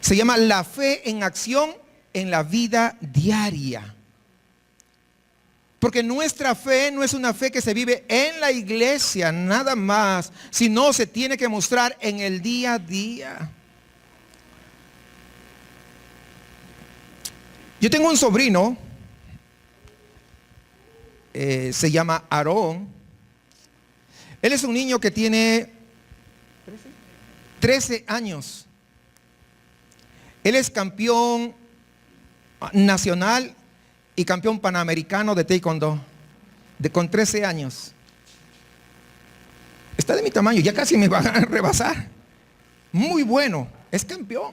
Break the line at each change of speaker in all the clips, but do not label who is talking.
Se llama la fe en acción en la vida diaria. Porque nuestra fe no es una fe que se vive en la iglesia nada más, sino se tiene que mostrar en el día a día. Yo tengo un sobrino, se llama Aarón. Él es un niño que tiene 13 años. Él es campeón nacional y campeón panamericano de taekwondo, con 13 años. Está de mi tamaño, ya casi me va a rebasar. Muy bueno, es campeón.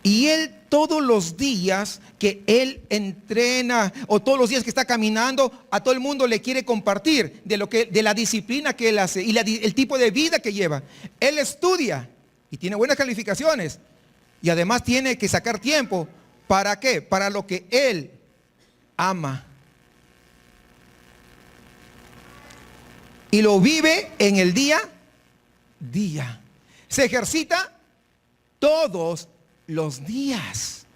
Y él todos los días que él entrena o todos los días que está caminando, a todo el mundo le quiere compartir de la disciplina que él hace y el tipo de vida que lleva. Él estudia y tiene buenas calificaciones y además tiene que sacar tiempo. ¿Para qué? Para lo que él ama. Y lo vive en el día a día. Se ejercita todos los días.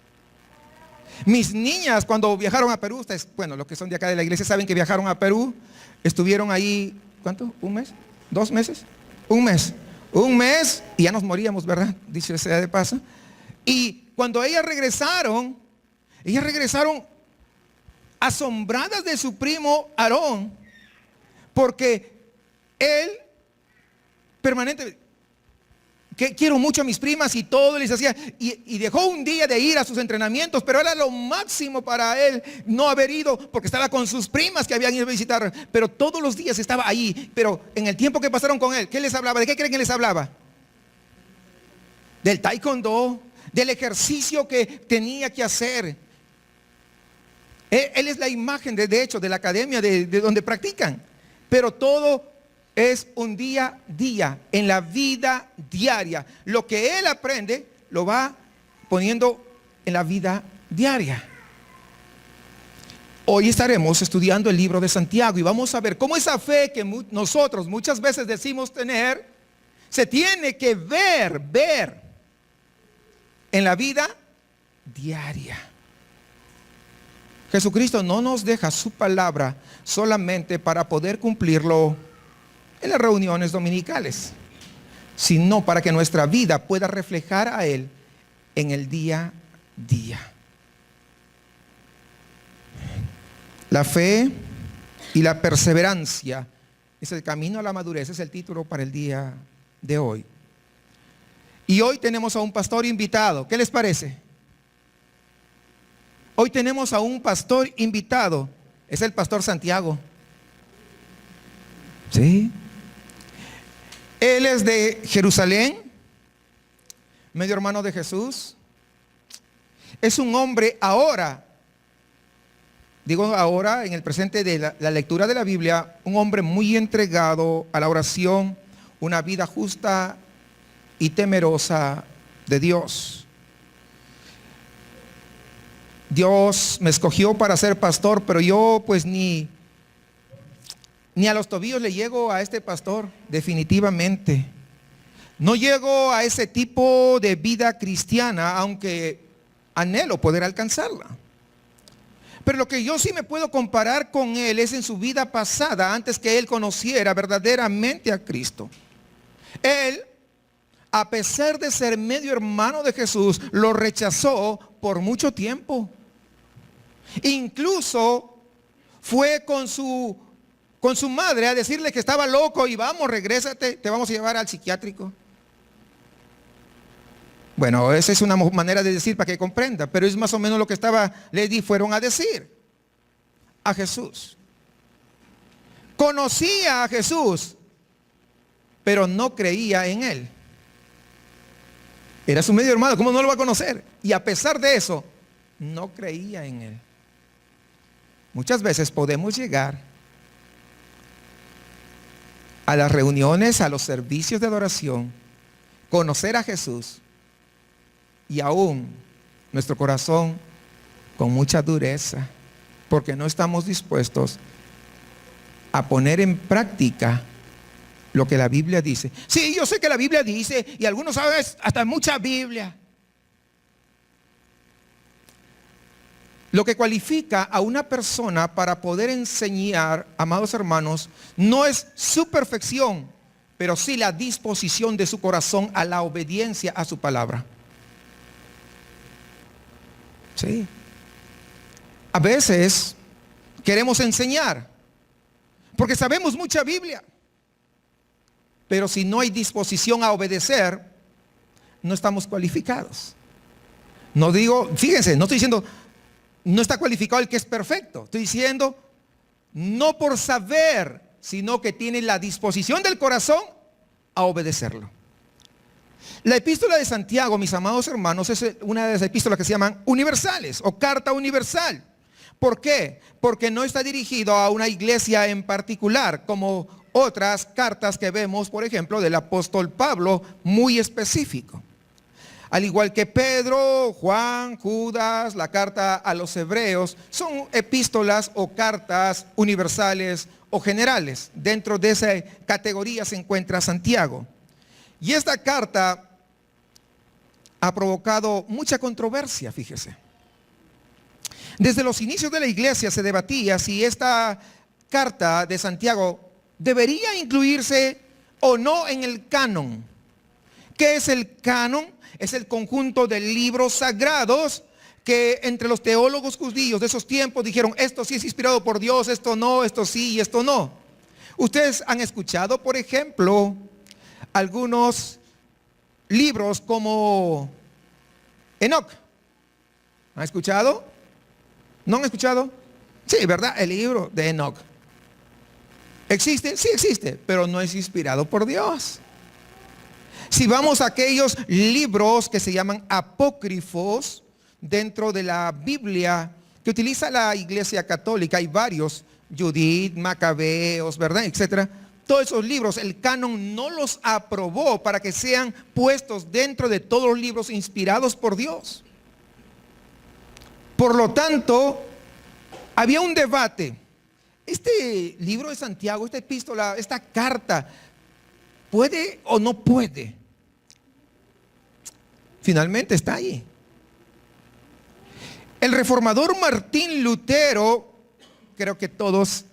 Mis niñas cuando viajaron a Perú, bueno, los que son de acá de la iglesia saben que viajaron a Perú, estuvieron ahí, ¿cuánto? ¿Un mes? ¿2 meses? Un mes y ya nos moríamos, ¿verdad? Dicho sea de paso. Y cuando ellas regresaron asombradas de su primo Aarón, porque él permanentemente, que quiero mucho a mis primas y todo les hacía, y dejó un día de ir a sus entrenamientos, pero era lo máximo para él no haber ido, porque estaba con sus primas que habían ido a visitar, pero todos los días estaba ahí. Pero en el tiempo que pasaron con él, ¿qué les hablaba? ¿De qué creen que les hablaba? Del taekwondo, del ejercicio que tenía que hacer. Él es la imagen, de hecho, de la academia de donde practican. Pero todo es un día a día, en la vida diaria. Lo que él aprende, lo va poniendo en la vida diaria. Hoy estaremos estudiando el libro de Santiago y vamos a ver cómo esa fe que nosotros muchas veces decimos tener, se tiene que ver en la vida diaria. Jesucristo no nos deja su palabra solamente para poder cumplirlo en las reuniones dominicales, sino para que nuestra vida pueda reflejar a Él en el día a día. La fe y la perseverancia es el camino a la madurez, es el título para el día de hoy. Y hoy tenemos a un pastor invitado. ¿Qué les parece? Hoy tenemos a un pastor invitado. Es el pastor Santiago. ¿Sí? Él es de Jerusalén, medio hermano de Jesús. Es un hombre ahora, digo ahora en el presente de la lectura de la Biblia, un hombre muy entregado a la oración, una vida justa y temerosa de Dios. Dios me escogió para ser pastor, pero yo pues ni a los tobillos le llego a este pastor, definitivamente. No llego a ese tipo de vida cristiana, aunque anhelo poder alcanzarla. Pero lo que yo sí me puedo comparar con él es en su vida pasada, antes que él conociera verdaderamente a Cristo. Él, a pesar de ser medio hermano de Jesús, lo rechazó por mucho tiempo. Incluso fue con su madre a decirle que estaba loco y vamos, regrésate, te vamos a llevar al psiquiátrico. Bueno, esa es una manera de decir para que comprenda, pero es más o menos lo que fueron a decir a Jesús. Conocía a Jesús, pero no creía en él. Era su medio hermano, ¿cómo no lo va a conocer? Y a pesar de eso, no creía en él. Muchas veces podemos llegar a las reuniones, a los servicios de adoración, conocer a Jesús y aún nuestro corazón con mucha dureza, porque no estamos dispuestos a poner en práctica lo que la Biblia dice. Sí, yo sé que la Biblia dice, y algunos saben hasta mucha Biblia. Lo que cualifica a una persona para poder enseñar, amados hermanos, no es su perfección, pero sí la disposición de su corazón a la obediencia a su palabra. Sí. A veces queremos enseñar, porque sabemos mucha Biblia, pero si no hay disposición a obedecer, no estamos cualificados. No digo, fíjense, no estoy diciendo, no está cualificado el que es perfecto. Estoy diciendo, no por saber, sino que tiene la disposición del corazón a obedecerlo. La epístola de Santiago, mis amados hermanos, es una de las epístolas que se llaman universales o carta universal. ¿Por qué? Porque no está dirigido a una iglesia en particular, como otras cartas que vemos, por ejemplo, del apóstol Pablo, muy específico. Al igual que Pedro, Juan, Judas, la carta a los hebreos, son epístolas o cartas universales o generales. Dentro de esa categoría se encuentra Santiago. Y esta carta ha provocado mucha controversia, fíjese. Desde los inicios de la iglesia se debatía si esta carta de Santiago debería incluirse o no en el canon. ¿Qué es el canon? Es el conjunto de libros sagrados que entre los teólogos judíos de esos tiempos dijeron, esto sí es inspirado por Dios, esto no, esto sí y esto no. Ustedes han escuchado, por ejemplo, algunos libros como Enoch. ¿Han escuchado? ¿No han escuchado? Sí, ¿verdad? El libro de Enoch. ¿Existe? Sí existe, pero no es inspirado por Dios. Si vamos a aquellos libros que se llaman apócrifos dentro de la Biblia que utiliza la iglesia católica, hay varios, Judith, Macabeos, ¿verdad? Etcétera. Todos esos libros, el canon no los aprobó para que sean puestos dentro de todos los libros inspirados por Dios. Por lo tanto, había un debate. Este libro de Santiago, esta epístola, esta carta, ¿puede o no puede? Finalmente está ahí. El reformador Martín Lutero, creo que todos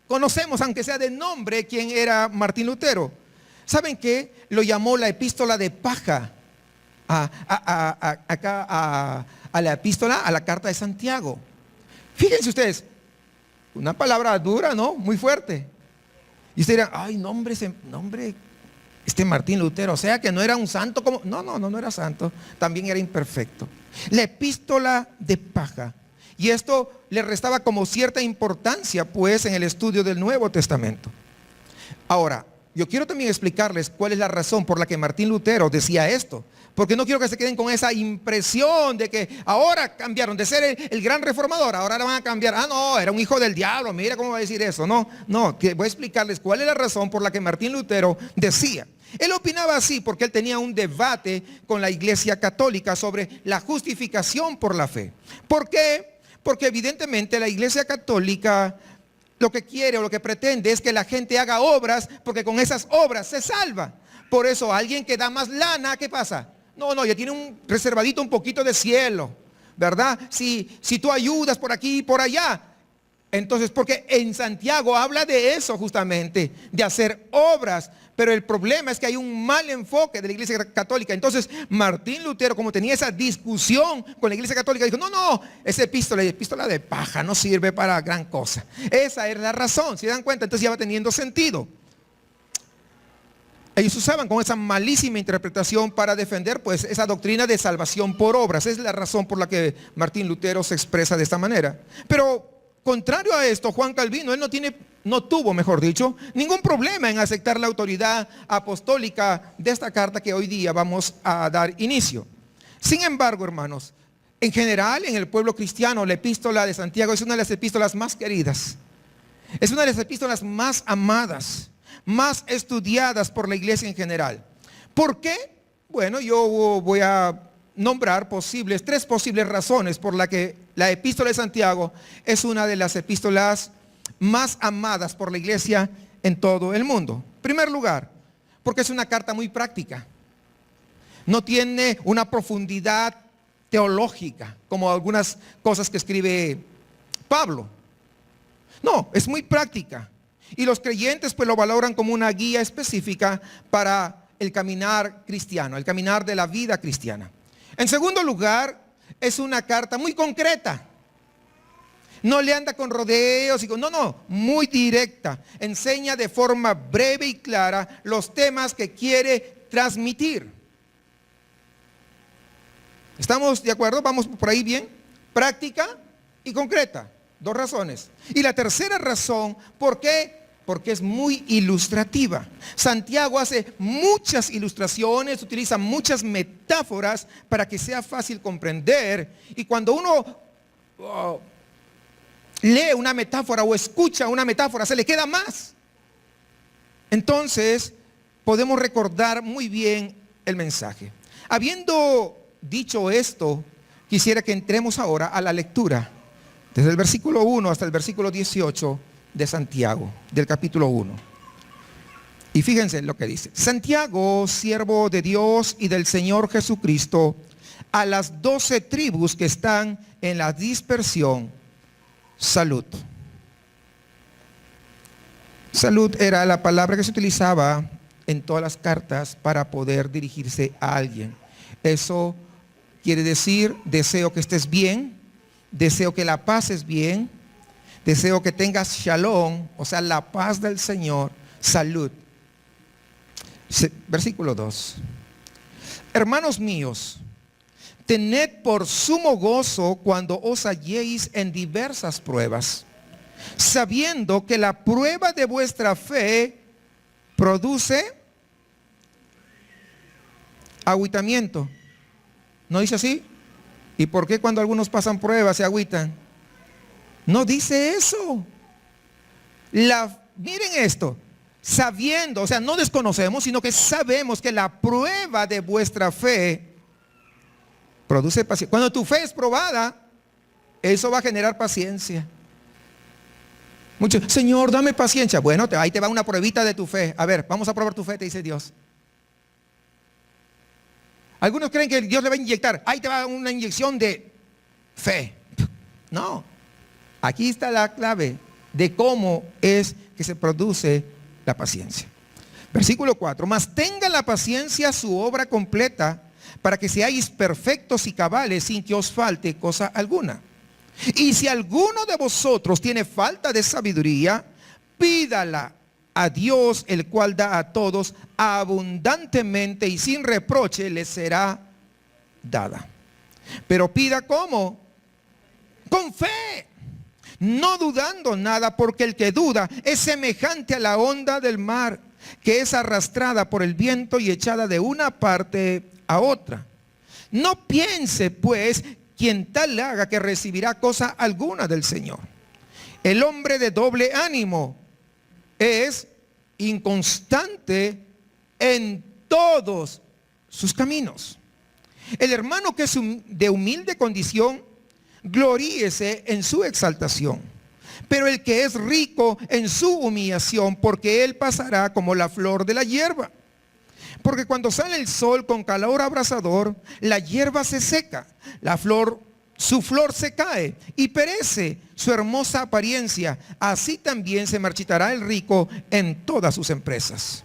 conocemos, aunque sea de nombre, quién era Martín Lutero. ¿Saben qué? Lo llamó la epístola de paja a la epístola, a la carta de Santiago. Fíjense ustedes, una palabra dura, ¿no? Muy fuerte. Y ustedes dirán, ay, nombre, este Martín Lutero, o sea que no era un santo como... No era santo, también era imperfecto. La epístola de paja. Y esto le restaba como cierta importancia pues en el estudio del Nuevo Testamento. Ahora, yo quiero también explicarles cuál es la razón por la que Martín Lutero decía esto. Porque no quiero que se queden con esa impresión de que ahora cambiaron de ser el gran reformador, ahora van a cambiar. Ah, no, era un hijo del diablo, mira cómo va a decir eso. No, que voy a explicarles cuál es la razón por la que Martín Lutero decía. Él opinaba así porque él tenía un debate con la iglesia católica sobre la justificación por la fe. ¿Por qué? Porque evidentemente la iglesia católica lo que quiere o lo que pretende es que la gente haga obras, porque con esas obras se salva. Por eso alguien que da más lana, ¿qué pasa? No, ya tiene un reservadito un poquito de cielo, ¿verdad? Si tú ayudas por aquí y por allá. Entonces, porque en Santiago habla de eso justamente, de hacer obras. Pero el problema es que hay un mal enfoque de la iglesia católica. Entonces, Martín Lutero, como tenía esa discusión con la iglesia católica, dijo, no, esa epístola de paja no sirve para gran cosa. Esa es la razón, ¿se dan cuenta? Entonces ya va teniendo sentido. Ellos usaban con esa malísima interpretación para defender pues esa doctrina de salvación por obras. Esa es la razón por la que Martín Lutero se expresa de esta manera. Pero contrario a esto, Juan Calvino, él no tuvo, mejor dicho, ningún problema en aceptar la autoridad apostólica de esta carta que hoy día vamos a dar inicio. Sin embargo, hermanos, en general en el pueblo cristiano la epístola de Santiago es una de las epístolas más queridas. Es una de las epístolas más amadas, más estudiadas por la iglesia en general. ¿Por qué? Bueno, yo voy a nombrar tres posibles razones por la que la epístola de Santiago es una de las epístolas más amadas por la iglesia en todo el mundo. En primer lugar, porque es una carta muy práctica. No tiene una profundidad teológica como algunas cosas que escribe Pablo. No, es muy práctica. Y los creyentes pues lo valoran como una guía específica para el caminar cristiano, el caminar de la vida cristiana. En segundo lugar, es una carta muy concreta. No le anda con rodeos y no, muy directa. Enseña de forma breve y clara los temas que quiere transmitir. ¿Estamos de acuerdo? ¿Vamos por ahí bien? Práctica y concreta. 2 razones. Y la tercera razón, ¿por qué? Porque es muy ilustrativa. Santiago hace muchas ilustraciones, utiliza muchas metáforas para que sea fácil comprender. Y cuando uno lee una metáfora o escucha una metáfora, se le queda más. Entonces, podemos recordar muy bien el mensaje. Habiendo dicho esto, quisiera que entremos ahora a la lectura, desde el versículo 1 hasta el versículo 18 de Santiago, del capítulo 1. Y fíjense lo que dice. Santiago, siervo de Dios y del Señor Jesucristo, a las 12 tribus que están en la dispersión, salud. Salud era la palabra que se utilizaba en todas las cartas para poder dirigirse a alguien. Eso quiere decir, deseo que estés bien, deseo que la pases bien, deseo que tengas shalom, o sea, la paz del Señor, salud. Versículo 2. Hermanos míos, tened por sumo gozo cuando os halléis en diversas pruebas, sabiendo que la prueba de vuestra fe produce agüitamiento. ¿No dice así? ¿Y por qué cuando algunos pasan pruebas se agüitan? No dice eso. Miren esto. Sabiendo, o sea, no desconocemos, sino que sabemos que la prueba de vuestra fe produce paciencia. Cuando tu fe es probada, eso va a generar paciencia. Muchos, Señor, dame paciencia. Bueno, ahí te va una pruebita de tu fe. A ver, vamos a probar tu fe, te dice Dios. Algunos creen que Dios le va a inyectar. Ahí te va una inyección de fe. No. Aquí está la clave de cómo es que se produce la paciencia. Versículo 4. Mas tenga la paciencia su obra completa, para que seáis perfectos y cabales sin que os falte cosa alguna. Y si alguno de vosotros tiene falta de sabiduría, pídala a Dios, el cual da a todos abundantemente y sin reproche, le será dada. Pero pida ¿cómo? Con fe, no dudando nada, porque el que duda es semejante a la onda del mar, que es arrastrada por el viento y echada de una parte a otra. No piense pues quien tal haga que recibirá cosa alguna del Señor. El hombre de doble ánimo es inconstante en todos sus caminos. El hermano que es de humilde condición, gloríese en su exaltación, pero el que es rico en su humillación, porque él pasará como la flor de la hierba. Porque cuando sale el sol con calor abrasador, la hierba se seca, su flor se cae y perece su hermosa apariencia. Así también se marchitará el rico en todas sus empresas.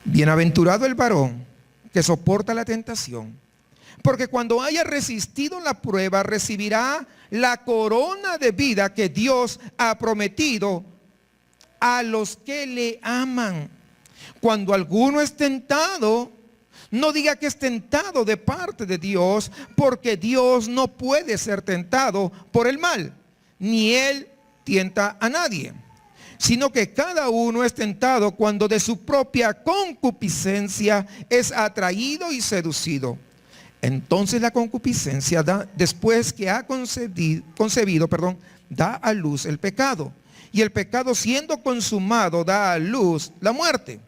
Bienaventurado el varón que soporta la tentación, porque cuando haya resistido la prueba, recibirá la corona de vida que Dios ha prometido a los que le aman. Cuando alguno es tentado, no diga que es tentado de parte de Dios, porque Dios no puede ser tentado por el mal, ni Él tienta a nadie, sino que cada uno es tentado cuando de su propia concupiscencia es atraído y seducido. Entonces la concupiscencia después que ha concebido, da a luz el pecado. Y el pecado, siendo consumado, da a luz la muerte.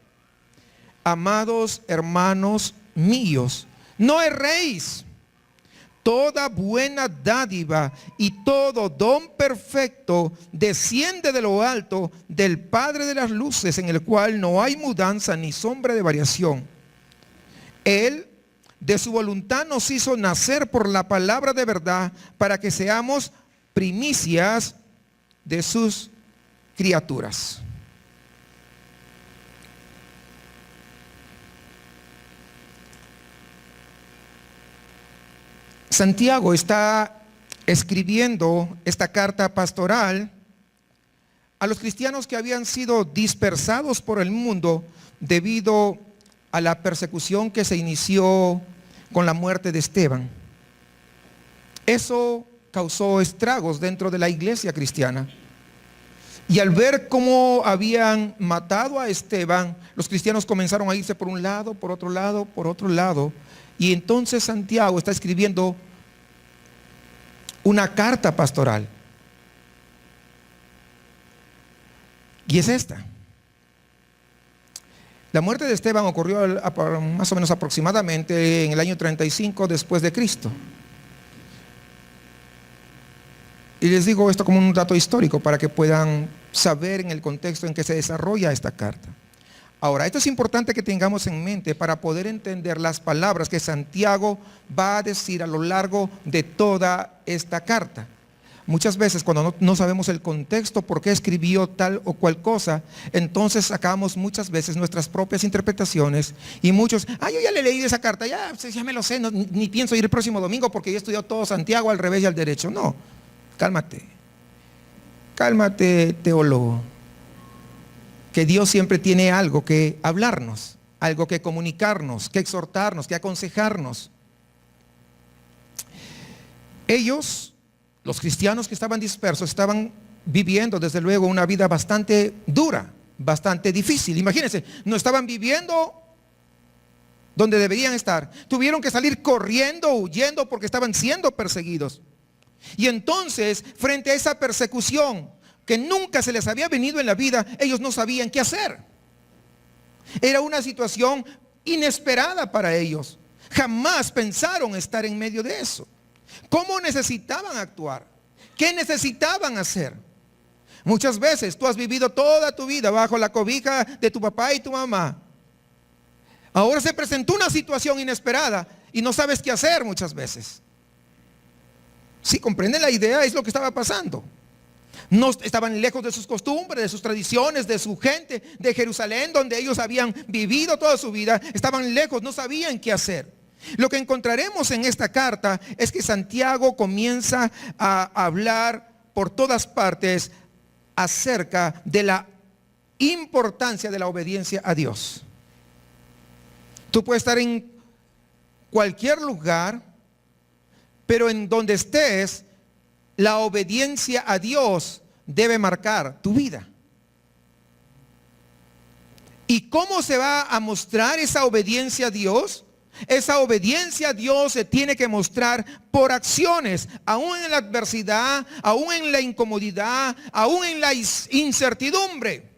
Amados hermanos míos, no erréis, toda buena dádiva y todo don perfecto desciende de lo alto del Padre de las luces, en el cual no hay mudanza ni sombra de variación. Él de su voluntad nos hizo nacer por la palabra de verdad, para que seamos primicias de sus criaturas. Santiago está escribiendo esta carta pastoral a los cristianos que habían sido dispersados por el mundo debido a la persecución que se inició con la muerte de Esteban. Eso causó estragos dentro de la iglesia cristiana. Y al ver cómo habían matado a Esteban, los cristianos comenzaron a irse por un lado, por otro lado, por otro lado. Y entonces Santiago está escribiendo una carta pastoral. Y es esta. La muerte de Esteban ocurrió más o menos aproximadamente en el año 35 después de Cristo. Y les digo esto como un dato histórico para que puedan saber en el contexto en que se desarrolla esta carta. Ahora, esto es importante que tengamos en mente para poder entender las palabras que Santiago va a decir a lo largo de toda esta carta. Muchas veces cuando no sabemos el contexto, por qué escribió tal o cual cosa, entonces sacamos muchas veces nuestras propias interpretaciones y muchos, yo ya le leí esa carta, ya me lo sé, ni pienso ir el próximo domingo porque ya he estudiado todo Santiago al revés y al derecho. No, cálmate, teólogo. Que Dios siempre tiene algo que hablarnos, algo que comunicarnos, que exhortarnos, que aconsejarnos. Ellos, los cristianos que estaban dispersos, estaban viviendo desde luego una vida bastante dura, bastante difícil. Imagínense, no estaban viviendo donde deberían estar. Tuvieron que salir corriendo, huyendo porque estaban siendo perseguidos. Y entonces, frente a esa persecución que nunca se les había venido en la vida, ellos no sabían qué hacer. Era una situación inesperada para ellos. Jamás pensaron estar en medio de eso. ¿Cómo necesitaban actuar? ¿Qué necesitaban hacer? Muchas veces tú has vivido toda tu vida bajo la cobija de tu papá y tu mamá. Ahora se presentó una situación inesperada y no sabes qué hacer muchas veces. ¿Sí comprenden la idea? Es lo que estaba pasando. No estaban lejos de sus costumbres, de sus tradiciones, de su gente, de Jerusalén, donde ellos habían vivido toda su vida. Estaban lejos, no sabían qué hacer. Lo que encontraremos en esta carta es que Santiago comienza a hablar por todas partes acerca de la importancia de la obediencia a Dios. Tú puedes estar en cualquier lugar, pero en donde estés, la obediencia a Dios debe marcar tu vida. ¿Y cómo se va a mostrar esa obediencia a Dios? Esa obediencia a Dios se tiene que mostrar por acciones, aún en la adversidad, aún en la incomodidad, aún en la incertidumbre.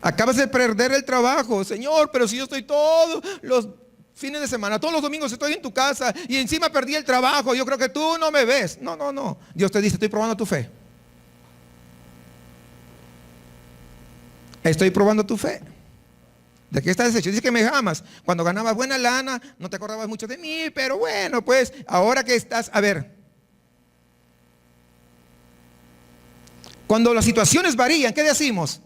Acabas de perder el trabajo, Señor, pero si yo estoy todos los fines de semana, todos los domingos estoy en tu casa y encima perdí el trabajo, yo creo que tú no me ves. No. Dios te dice, estoy probando tu fe. Estoy probando tu fe. ¿De qué estás hecho? Dice que me amas. Cuando ganabas buena lana, no te acordabas mucho de mí, pero bueno, pues ahora que estás, a ver. Cuando las situaciones varían, ¿qué decimos?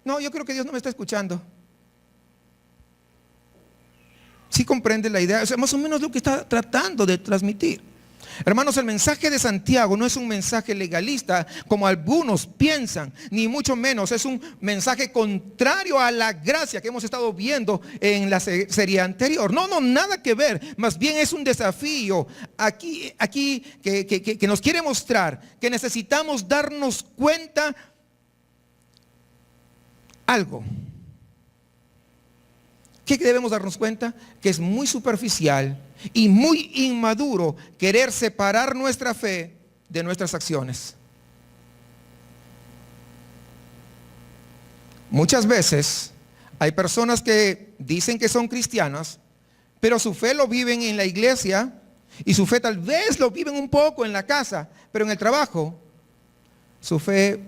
No, yo creo que Dios no me está escuchando. ¿Sí comprende la idea? O sea, más o menos lo que está tratando de transmitir. Hermanos, el mensaje de Santiago no es un mensaje legalista como algunos piensan, ni mucho menos. Es un mensaje contrario a la gracia que hemos estado viendo en la serie anterior. No, nada que ver. Más bien es un desafío aquí que nos quiere mostrar que necesitamos darnos cuenta algo. ¿Qué debemos darnos cuenta? Que es muy superficial y muy inmaduro querer separar nuestra fe de nuestras acciones. Muchas veces hay personas que dicen que son cristianas, pero su fe lo viven en la iglesia y su fe tal vez lo viven un poco en la casa, pero en el trabajo su fe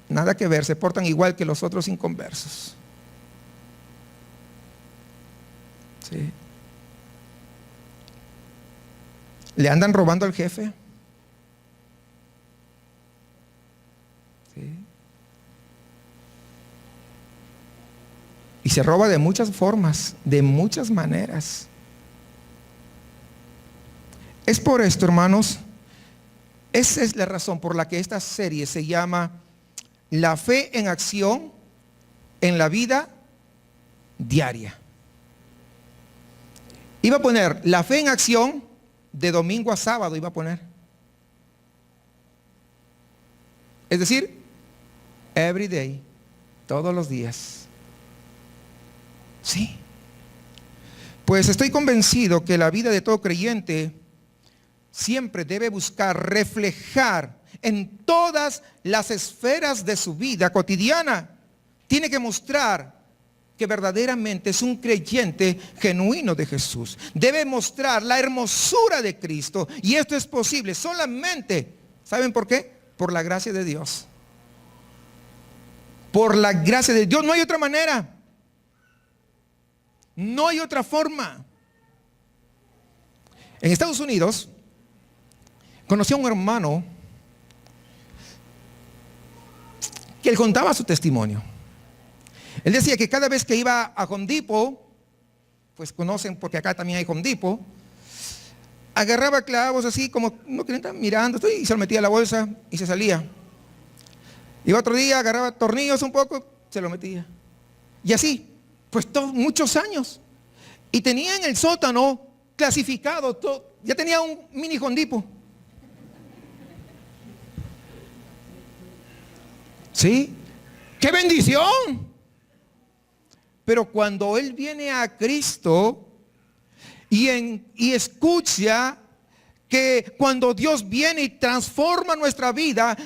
nada que ver, se portan igual que los otros inconversos. ¿Sí? ¿Le andan robando al jefe? ¿Sí? Y se roba de muchas formas, de muchas maneras. Es por esto, hermanos, esa es la razón por la que esta serie se llama La fe en acción en la vida diaria. Iba a poner la fe en acción de domingo a sábado, iba a poner. Es decir, every day, todos los días. Sí. Pues estoy convencido que la vida de todo creyente siempre debe buscar reflejar en todas las esferas de su vida cotidiana. Tiene que mostrar que verdaderamente es un creyente genuino de Jesús. Debe mostrar la hermosura de Cristo. Y esto es posible solamente, ¿saben por qué? Por la gracia de Dios. Por la gracia de Dios. No hay otra manera. No hay otra forma. En Estados Unidos conocí a un hermano que él contaba su testimonio. Él decía que cada vez que iba a Home Depot, pues conocen porque acá también hay Home Depot, agarraba clavos así como no que están mirando y se lo metía a la bolsa y se salía. Y otro día agarraba tornillos un poco, se lo metía. Y así, pues muchos años. Y tenía en el sótano clasificado todo, ya tenía un mini Home Depot. ¿Sí? ¡Qué bendición! Pero cuando él viene a Cristo y escucha que cuando Dios viene y transforma nuestra vida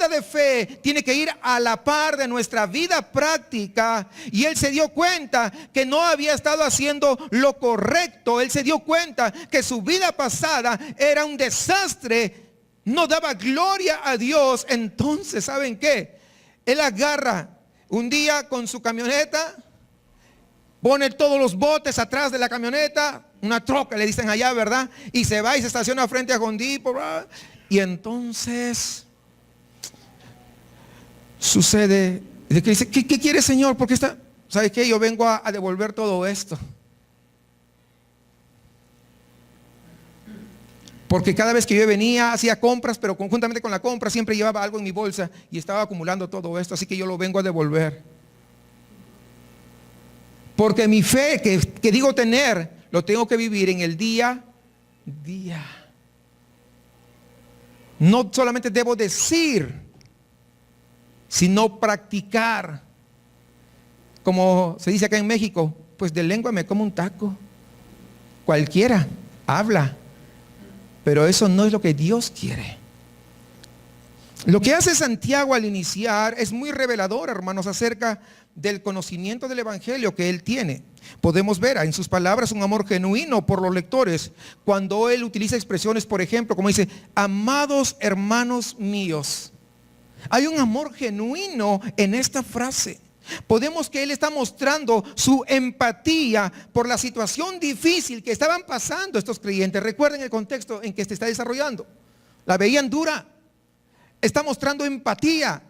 de fe tiene que ir a la par de nuestra vida práctica, y él se dio cuenta que no había estado haciendo lo correcto. Él se dio cuenta que su vida pasada era un desastre, no daba gloria a Dios. Entonces, ¿saben qué? Él agarra un día con su camioneta, pone todos los botes atrás de la camioneta, una troca le dicen allá, ¿verdad? Y se va y se estaciona frente a Home Depot, ¿verdad? Y entonces sucede, que dice, ¿qué quiere, Señor? Porque ¿sabe qué? Yo vengo a devolver todo esto. Porque cada vez que yo venía, hacía compras, pero conjuntamente con la compra siempre llevaba algo en mi bolsa y estaba acumulando todo esto, así que yo lo vengo a devolver. Porque mi fe que digo tener, lo tengo que vivir en el día a día. No solamente debo decir, sino practicar. Como se dice acá en México, pues de lengua me como un taco. Cualquiera habla. Pero eso no es lo que Dios quiere. Lo que hace Santiago al iniciar es muy revelador, hermanos, acerca del conocimiento del Evangelio que él tiene. Podemos ver en sus palabras un amor genuino por los lectores, cuando él utiliza expresiones, por ejemplo, como dice, amados hermanos míos. Hay un amor genuino en esta frase. Podemos que él está mostrando su empatía por la situación difícil que estaban pasando estos creyentes. Recuerden el contexto en que se está desarrollando. La veían dura. Está mostrando empatía.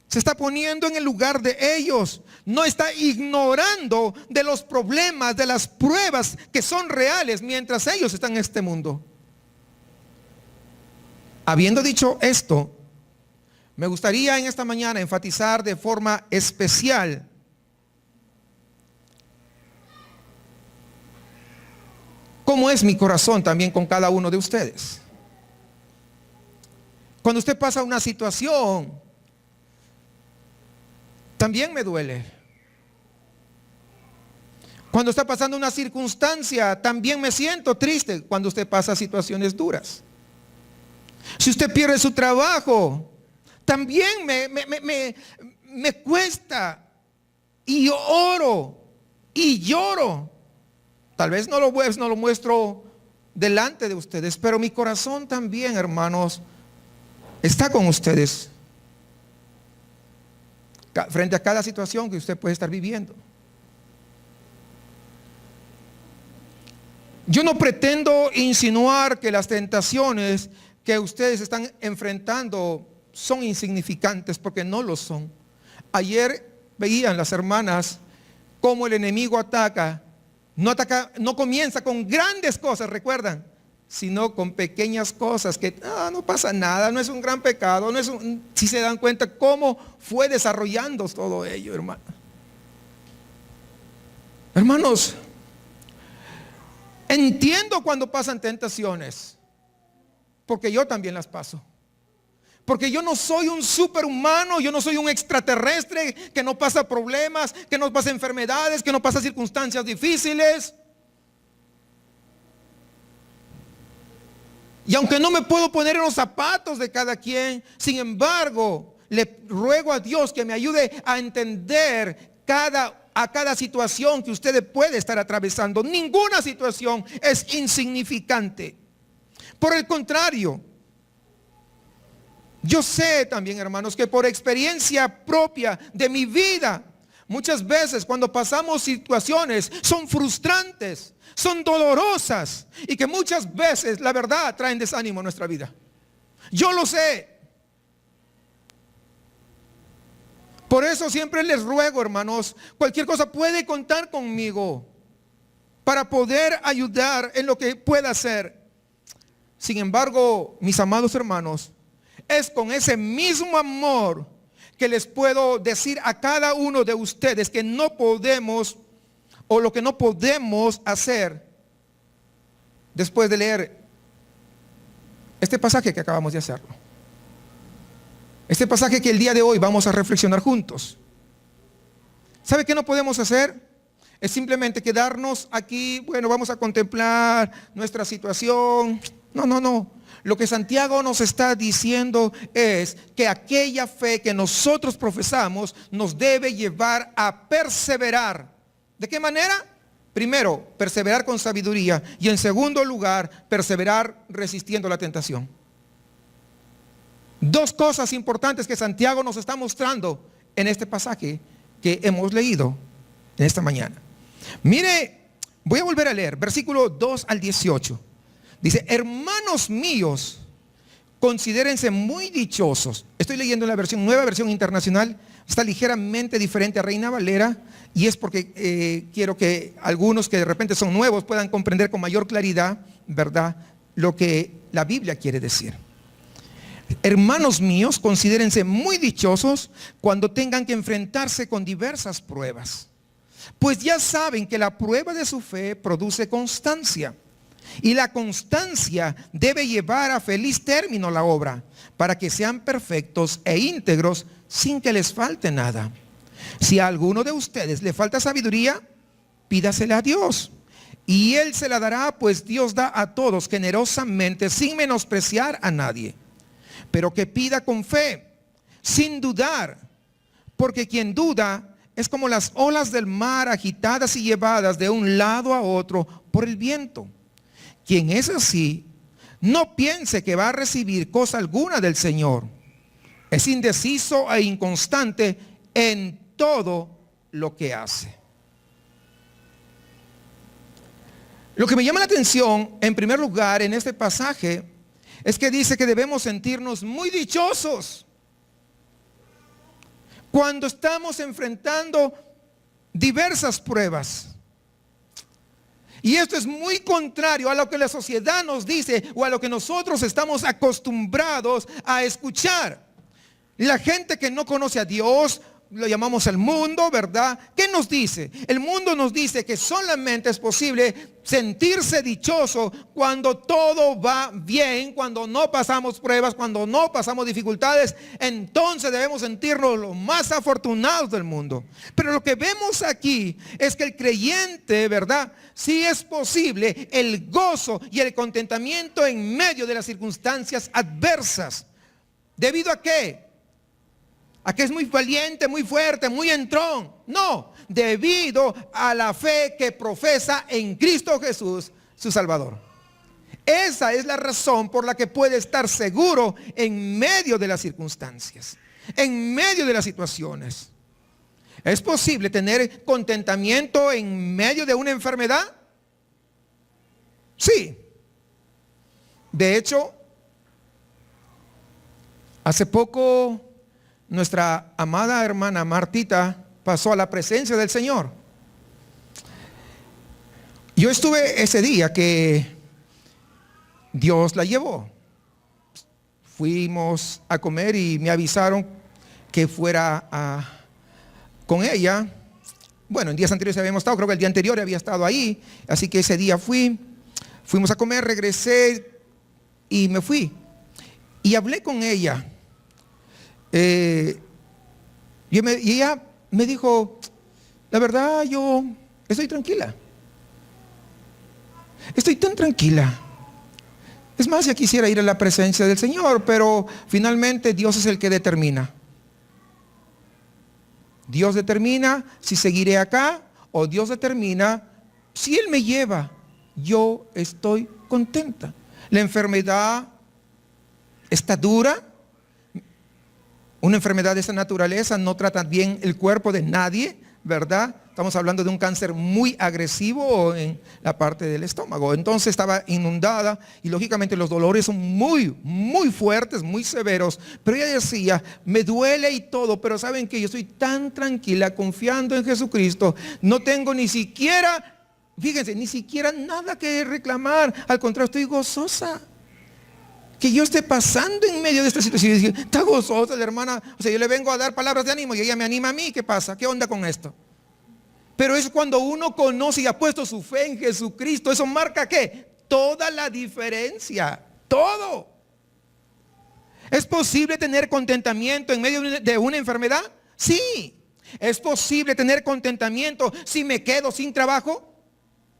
Se está poniendo en el lugar de ellos. No está ignorando de los problemas, de las pruebas que son reales mientras ellos están en este mundo. Habiendo dicho esto, me gustaría en esta mañana enfatizar de forma especial cómo es mi corazón también con cada uno de ustedes. Cuando usted pasa una situación, también me duele. Cuando está pasando una circunstancia, también me siento triste cuando usted pasa situaciones duras. Si usted pierde su trabajo, también me cuesta, y oro y lloro. Tal vez no lo muestro delante de ustedes, pero mi corazón también, hermanos, está con ustedes frente a cada situación que usted puede estar viviendo. Yo no pretendo insinuar que las tentaciones que ustedes están enfrentando son insignificantes, porque no lo son. Ayer veían las hermanas cómo el enemigo ataca, no comienza con grandes cosas, recuerdan, sino con pequeñas cosas que no pasa nada, no es un gran pecado, si se dan cuenta cómo fue desarrollando todo ello, hermano. Hermanos, entiendo cuando pasan tentaciones, porque yo también las paso. Porque yo no soy un superhumano, yo no soy un extraterrestre que no pasa problemas, que no pasa enfermedades, que no pasa circunstancias difíciles. Y aunque no me puedo poner en los zapatos de cada quien, sin embargo, le ruego a Dios que me ayude a entender a cada situación que usted puede estar atravesando. Ninguna situación es insignificante. Por el contrario, yo sé también, hermanos, que por experiencia propia de mi vida, muchas veces cuando pasamos situaciones son frustrantes, son dolorosas y que muchas veces, la verdad, traen desánimo a nuestra vida. Yo lo sé. Por eso siempre les ruego, hermanos, cualquier cosa puede contar conmigo para poder ayudar en lo que pueda hacer. Sin embargo, mis amados hermanos, es con ese mismo amor que les puedo decir a cada uno de ustedes que no podemos, o lo que no podemos hacer después de leer este pasaje que acabamos de hacerlo. Este pasaje que el día de hoy vamos a reflexionar juntos. ¿Sabe qué no podemos hacer? Es simplemente quedarnos aquí, bueno, vamos a contemplar nuestra situación. No. Lo que Santiago nos está diciendo es que aquella fe que nosotros profesamos nos debe llevar a perseverar. ¿De qué manera? Primero, perseverar con sabiduría, y en segundo lugar, perseverar resistiendo la tentación. Dos cosas importantes que Santiago nos está mostrando en este pasaje que hemos leído en esta mañana. Mire, voy a volver a leer, versículo 2 al 18. Dice: hermanos míos, considérense muy dichosos. Estoy leyendo la nueva versión internacional. Está ligeramente diferente a Reina Valera, y es porque quiero que algunos que de repente son nuevos puedan comprender con mayor claridad, ¿verdad?, lo que la Biblia quiere decir. Hermanos míos, considérense muy dichosos cuando tengan que enfrentarse con diversas pruebas, pues ya saben que la prueba de su fe produce constancia. Y la constancia debe llevar a feliz término la obra, para que sean perfectos e íntegros sin que les falte nada. Si a alguno de ustedes le falta sabiduría, pídasela a Dios, y Él se la dará, pues Dios da a todos generosamente, sin menospreciar a nadie. Pero que pida con fe, sin dudar, porque quien duda es como las olas del mar agitadas y llevadas de un lado a otro por el viento. Quien es así, no piense que va a recibir cosa alguna del Señor. Es indeciso e inconstante en todo lo que hace. Lo que me llama la atención, en primer lugar, en este pasaje, es que dice que debemos sentirnos muy dichosos cuando estamos enfrentando diversas pruebas. Y esto es muy contrario a lo que la sociedad nos dice o a lo que nosotros estamos acostumbrados a escuchar. La gente que no conoce a Dios, lo llamamos el mundo, ¿verdad? ¿Qué nos dice? El mundo nos dice que solamente es posible sentirse dichoso cuando todo va bien, cuando no pasamos pruebas, cuando no pasamos dificultades. Entonces debemos sentirnos los más afortunados del mundo. Pero lo que vemos aquí es que el creyente, ¿verdad?, sí es posible el gozo y el contentamiento en medio de las circunstancias adversas. ¿Debido a qué? a que es muy valiente, muy fuerte, muy entrón. No, debido a la fe que profesa en Cristo Jesús, su Salvador. Esa es la razón por la que puede estar seguro en medio de las circunstancias, en medio de las situaciones. ¿Es posible tener contentamiento en medio de una enfermedad? Sí. De hecho, hace poco nuestra amada hermana Martita pasó a la presencia del Señor. Yo estuve ese día que Dios la llevó. Fuimos a comer y me avisaron que fuera con ella. Bueno, en días anteriores habíamos estado, creo que el día anterior había estado ahí. Así que ese día fuimos a comer, regresé y me fui. Y hablé con ella. Y ella me dijo, la verdad yo estoy tranquila. Estoy tan tranquila. Es más, ya quisiera ir a la presencia del Señor, pero finalmente Dios es el que determina. Dios determina si seguiré acá o Dios determina si Él me lleva. Yo estoy contenta. La enfermedad está dura. Una enfermedad de esa naturaleza no trata bien el cuerpo de nadie, ¿verdad? Estamos hablando de un cáncer muy agresivo en la parte del estómago. Entonces estaba inundada y lógicamente los dolores son muy, muy fuertes, muy severos. Pero ella decía, me duele y todo, pero ¿saben qué? Yo estoy tan tranquila confiando en Jesucristo. No tengo ni siquiera, fíjense, ni siquiera nada que reclamar. Al contrario, estoy gozosa. Que yo esté pasando en medio de esta situación y decir, está gozosa la hermana. O sea, yo le vengo a dar palabras de ánimo y ella me anima a mí. ¿Qué pasa? ¿Qué onda con esto? Pero es cuando uno conoce y ha puesto su fe en Jesucristo. Eso marca ¿qué? Toda la diferencia. Todo. ¿Es posible tener contentamiento en medio de una enfermedad? Sí. ¿Es posible tener contentamiento si me quedo sin trabajo?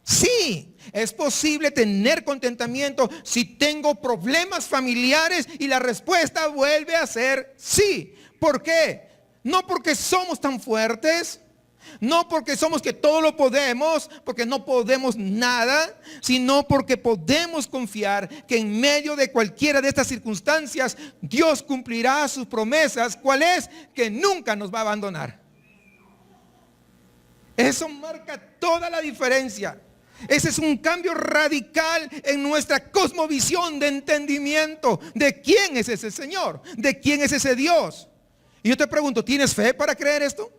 Sí. ¿Es posible tener contentamiento si tengo problemas familiares? Y la respuesta vuelve a ser sí. ¿Por qué? No porque somos tan fuertes, no porque somos que todo lo podemos, porque no podemos nada, sino porque podemos confiar que en medio de cualquiera de estas circunstancias Dios cumplirá sus promesas. ¿Cuál es? Que nunca nos va a abandonar. Eso marca toda la diferencia. Ese es un cambio radical en nuestra cosmovisión de entendimiento de quién es ese Señor, de quién es ese Dios. Y yo te pregunto, ¿tienes fe para creer esto?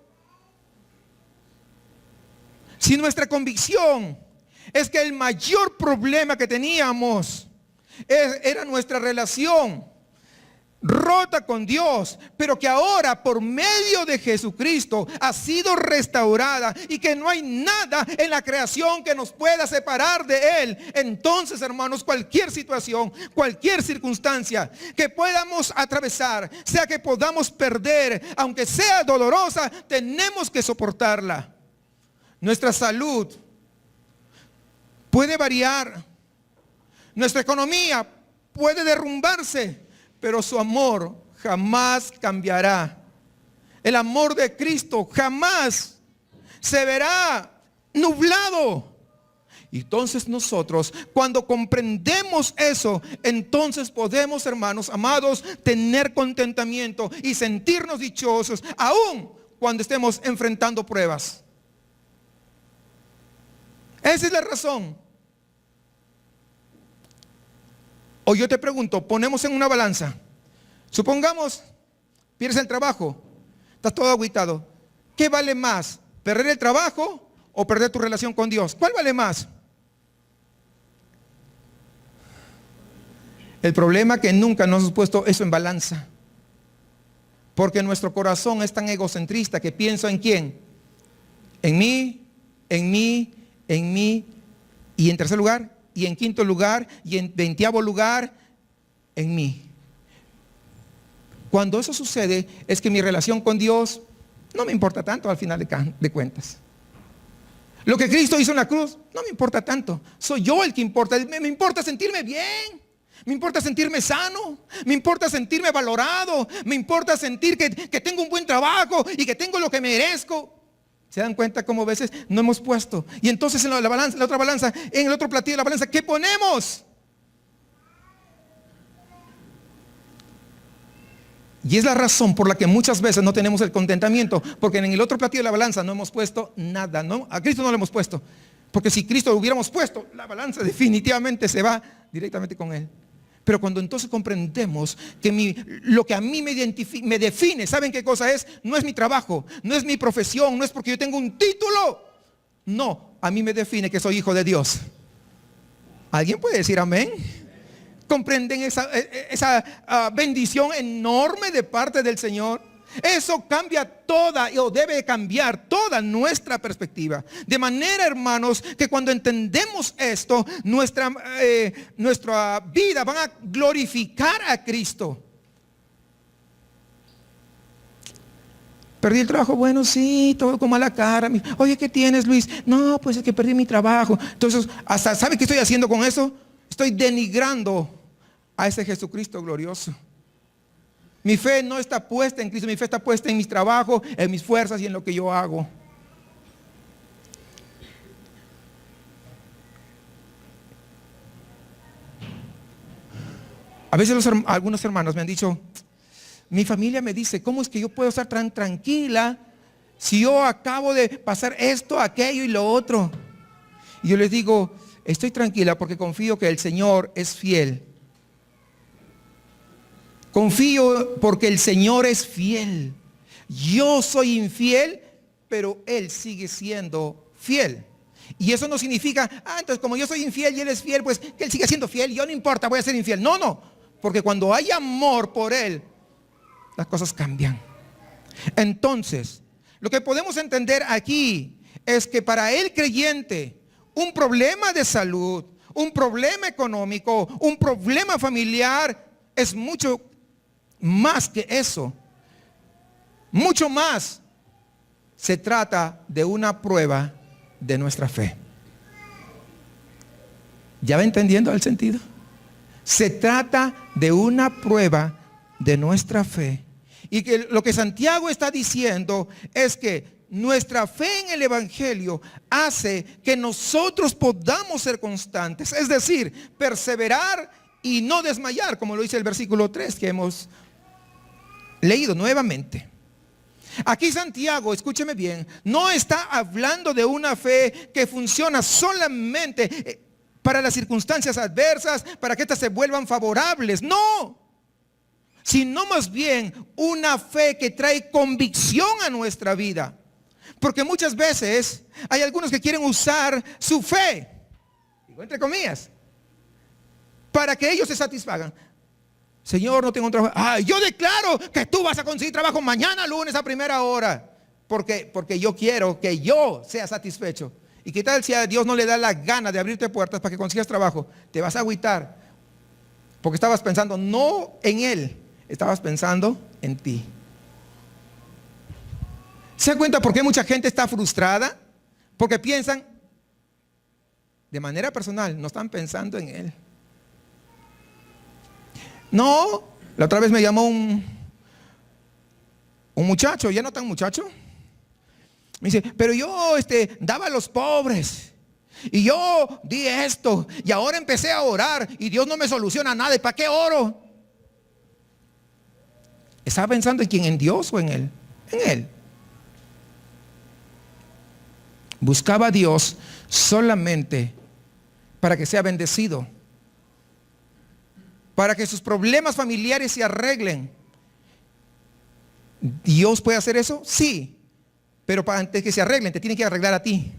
Si nuestra convicción es que el mayor problema que teníamos era nuestra relación rota con Dios, pero que ahora por medio de Jesucristo ha sido restaurada y que no hay nada en la creación que nos pueda separar de Él. Entonces, hermanos, cualquier situación, cualquier circunstancia que podamos atravesar, sea que podamos perder, aunque sea dolorosa, tenemos que soportarla. Nuestra salud puede variar, nuestra economía puede derrumbarse, pero su amor jamás cambiará. El amor de Cristo jamás se verá nublado. Y entonces nosotros, cuando comprendemos eso, entonces podemos, hermanos amados, tener contentamiento y sentirnos dichosos, aun cuando estemos enfrentando pruebas. Esa es la razón. O yo te pregunto, ponemos en una balanza. Supongamos, pierdes el trabajo, estás todo agüitado. ¿Qué vale más? ¿Perder el trabajo o perder tu relación con Dios? ¿Cuál vale más? El problema es que nunca nos hemos puesto eso en balanza. Porque nuestro corazón es tan egocentrista que piensa en quién. En mí, en mí, en mí. Y en tercer lugar, y en quinto lugar, y en 20º lugar, en mí. Cuando eso sucede, es que mi relación con Dios no me importa tanto al final de cuentas. Lo que Cristo hizo en la cruz no me importa tanto. Soy yo el que importa. Me importa sentirme bien. Me importa sentirme sano, me importa sentirme valorado, me importa sentir que tengo un buen trabajo y que tengo lo que merezco. ¿Se dan cuenta cómo a veces no hemos puesto? Y entonces en la balanza, la otra balanza, en el otro platillo de la balanza, ¿qué ponemos? Y es la razón por la que muchas veces no tenemos el contentamiento, porque en el otro platillo de la balanza no hemos puesto nada, ¿no? A Cristo no lo hemos puesto. Porque si Cristo lo hubiéramos puesto, la balanza definitivamente se va directamente con Él. Pero cuando entonces comprendemos que lo que a mí me define, ¿saben qué cosa es? No es mi trabajo, no es mi profesión, no es porque yo tengo un título. No, a mí me define que soy hijo de Dios. ¿Alguien puede decir amén? ¿Comprenden esa bendición enorme de parte del Señor? Eso cambia toda, o debe cambiar toda nuestra perspectiva. De manera, hermanos, que cuando entendemos esto, nuestra vida van a glorificar a Cristo. Perdí el trabajo, bueno, sí, todo con mala cara. Oye, ¿qué tienes, Luis? No, pues es que perdí mi trabajo. Entonces, hasta, ¿sabe qué estoy haciendo con eso? Estoy denigrando a ese Jesucristo glorioso. Mi fe no está puesta en Cristo, mi fe está puesta en mis trabajos, en mis fuerzas y en lo que yo hago. A veces algunos hermanos me han dicho, mi familia me dice, ¿cómo es que yo puedo estar tan tranquila si yo acabo de pasar esto, aquello y lo otro? Y yo les digo, estoy tranquila porque confío que el Señor es fiel. Confío porque el Señor es fiel. Yo soy infiel, pero Él sigue siendo fiel. Y eso no significa, entonces como yo soy infiel y Él es fiel, pues que Él sigue siendo fiel, yo no importa, voy a ser infiel. No, porque cuando hay amor por Él, las cosas cambian. Entonces, lo que podemos entender aquí es que para el creyente, un problema de salud, un problema económico, un problema familiar, es mucho más que eso. Mucho más. Se trata de una prueba de nuestra fe. ¿Ya va entendiendo el sentido? Se trata de una prueba de nuestra fe. Y que lo que Santiago está diciendo es que nuestra fe en el Evangelio hace que nosotros podamos ser constantes. Es decir, perseverar y no desmayar, como lo dice el versículo 3 que hemos leído nuevamente. Aquí Santiago, escúcheme bien, no está hablando de una fe que funciona solamente para las circunstancias adversas, para que éstas se vuelvan favorables. No, sino más bien una fe que trae convicción a nuestra vida. Porque muchas veces hay algunos que quieren usar su fe, digo entre comillas, para que ellos se satisfagan. Señor, no tengo un trabajo. Yo declaro que tú vas a conseguir trabajo mañana lunes a primera hora. Porque yo quiero que yo sea satisfecho. ¿Y qué tal si a Dios no le da la gana de abrirte puertas para que consigas trabajo? Te vas a agüitar. Porque estabas pensando no en Él, estabas pensando en ti. ¿Se dan cuenta por qué mucha gente está frustrada? Porque piensan de manera personal, no están pensando en Él. No, la otra vez me llamó un muchacho, ya no tan muchacho. Me dice, pero yo daba a los pobres. Y yo di esto. Y ahora empecé a orar. Y Dios no me soluciona nada. ¿Y para qué oro? ¿Estaba pensando en quién? ¿En Dios o en Él? En Él. Buscaba a Dios solamente para que sea bendecido. Para que sus problemas familiares se arreglen. ¿Dios puede hacer eso? Sí. Pero para antes que se arreglen, te tiene que arreglar a ti.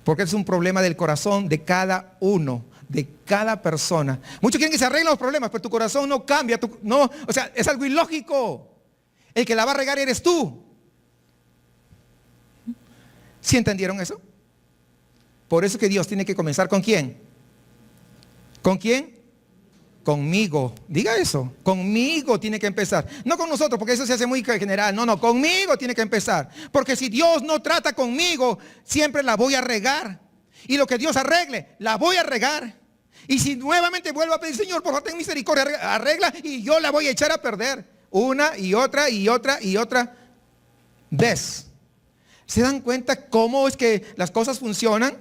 Porque es un problema del corazón de cada uno, de cada persona. Muchos quieren que se arreglen los problemas, pero tu corazón no cambia. O sea, es algo ilógico. El que la va a regar eres tú. ¿Sí entendieron eso? Por eso que Dios tiene que comenzar ¿con quién? ¿Con quién? Conmigo. Diga eso. Conmigo tiene que empezar. No con nosotros, porque eso se hace muy general. No, conmigo tiene que empezar. Porque si Dios no trata conmigo, siempre la voy a regar. Y lo que Dios arregle, la voy a regar. Y si nuevamente vuelvo a pedir, Señor, por favor, ten misericordia, arregla, y yo la voy a echar a perder. Una y otra y otra y otra vez. ¿Se dan cuenta cómo es que las cosas funcionan?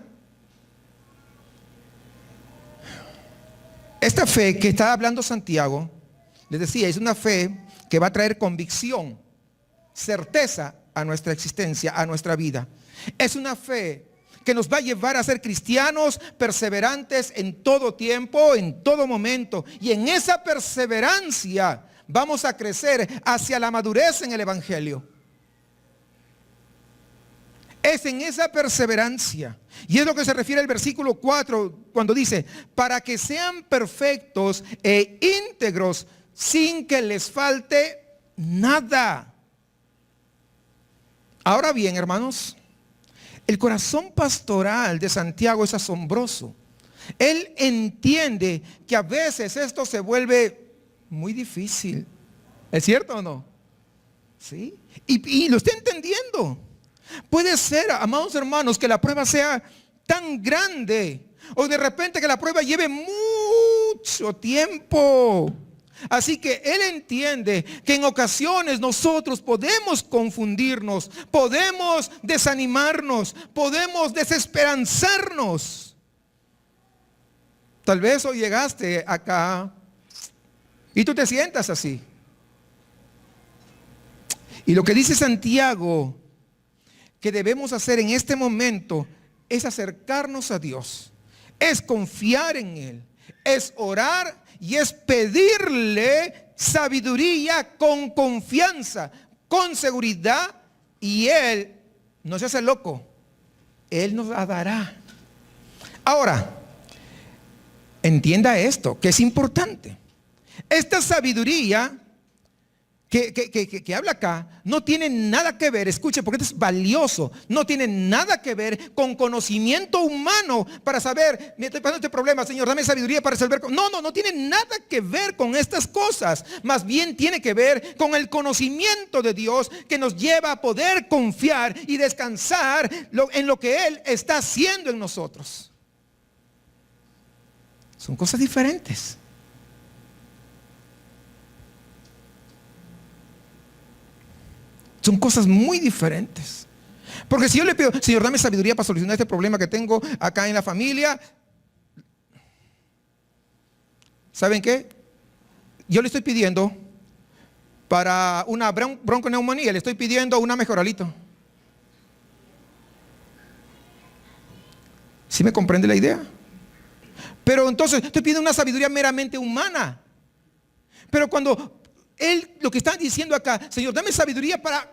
Esta fe que está hablando Santiago, les decía, es una fe que va a traer convicción, certeza a nuestra existencia, a nuestra vida. Es una fe que nos va a llevar a ser cristianos perseverantes en todo tiempo, en todo momento. Y en esa perseverancia vamos a crecer hacia la madurez en el Evangelio. Es en esa perseverancia. Y es lo que se refiere al versículo 4 cuando dice, para que sean perfectos e íntegros sin que les falte nada. Ahora bien, hermanos, el corazón pastoral de Santiago es asombroso. Él entiende que a veces esto se vuelve muy difícil. ¿Es cierto o no? ¿Sí? Y lo está entendiendo. Puede ser, amados hermanos, que la prueba sea tan grande o de repente que la prueba lleve mucho tiempo. Así que él entiende que en ocasiones nosotros podemos confundirnos, podemos desanimarnos, podemos desesperanzarnos. Tal vez hoy llegaste acá y tú te sientas así. Y lo que dice Santiago que debemos hacer en este momento es acercarnos a Dios, es confiar en Él, es orar y es pedirle sabiduría con confianza, con seguridad, y Él no se hace loco, Él nos la dará. Ahora, entienda esto, que es importante. Esta sabiduría que habla acá no tiene nada que ver, escuche, porque esto es valioso, no tiene nada que ver con conocimiento humano para saber, me estoy pasando este problema, Señor, dame sabiduría para resolver. No tiene nada que ver con estas cosas, más bien tiene que ver con el conocimiento de Dios que nos lleva a poder confiar y descansar en lo que Él está haciendo en nosotros. Son cosas diferentes. Son cosas muy diferentes. Porque si yo le pido, Señor, dame sabiduría para solucionar este problema que tengo acá en la familia, ¿saben qué? Yo le estoy pidiendo para una bronconeumonía, le estoy pidiendo una mejoralito. ¿Sí me comprende la idea? Pero entonces estoy pidiendo una sabiduría meramente humana. Pero cuando Él lo que está diciendo acá, Señor, dame sabiduría para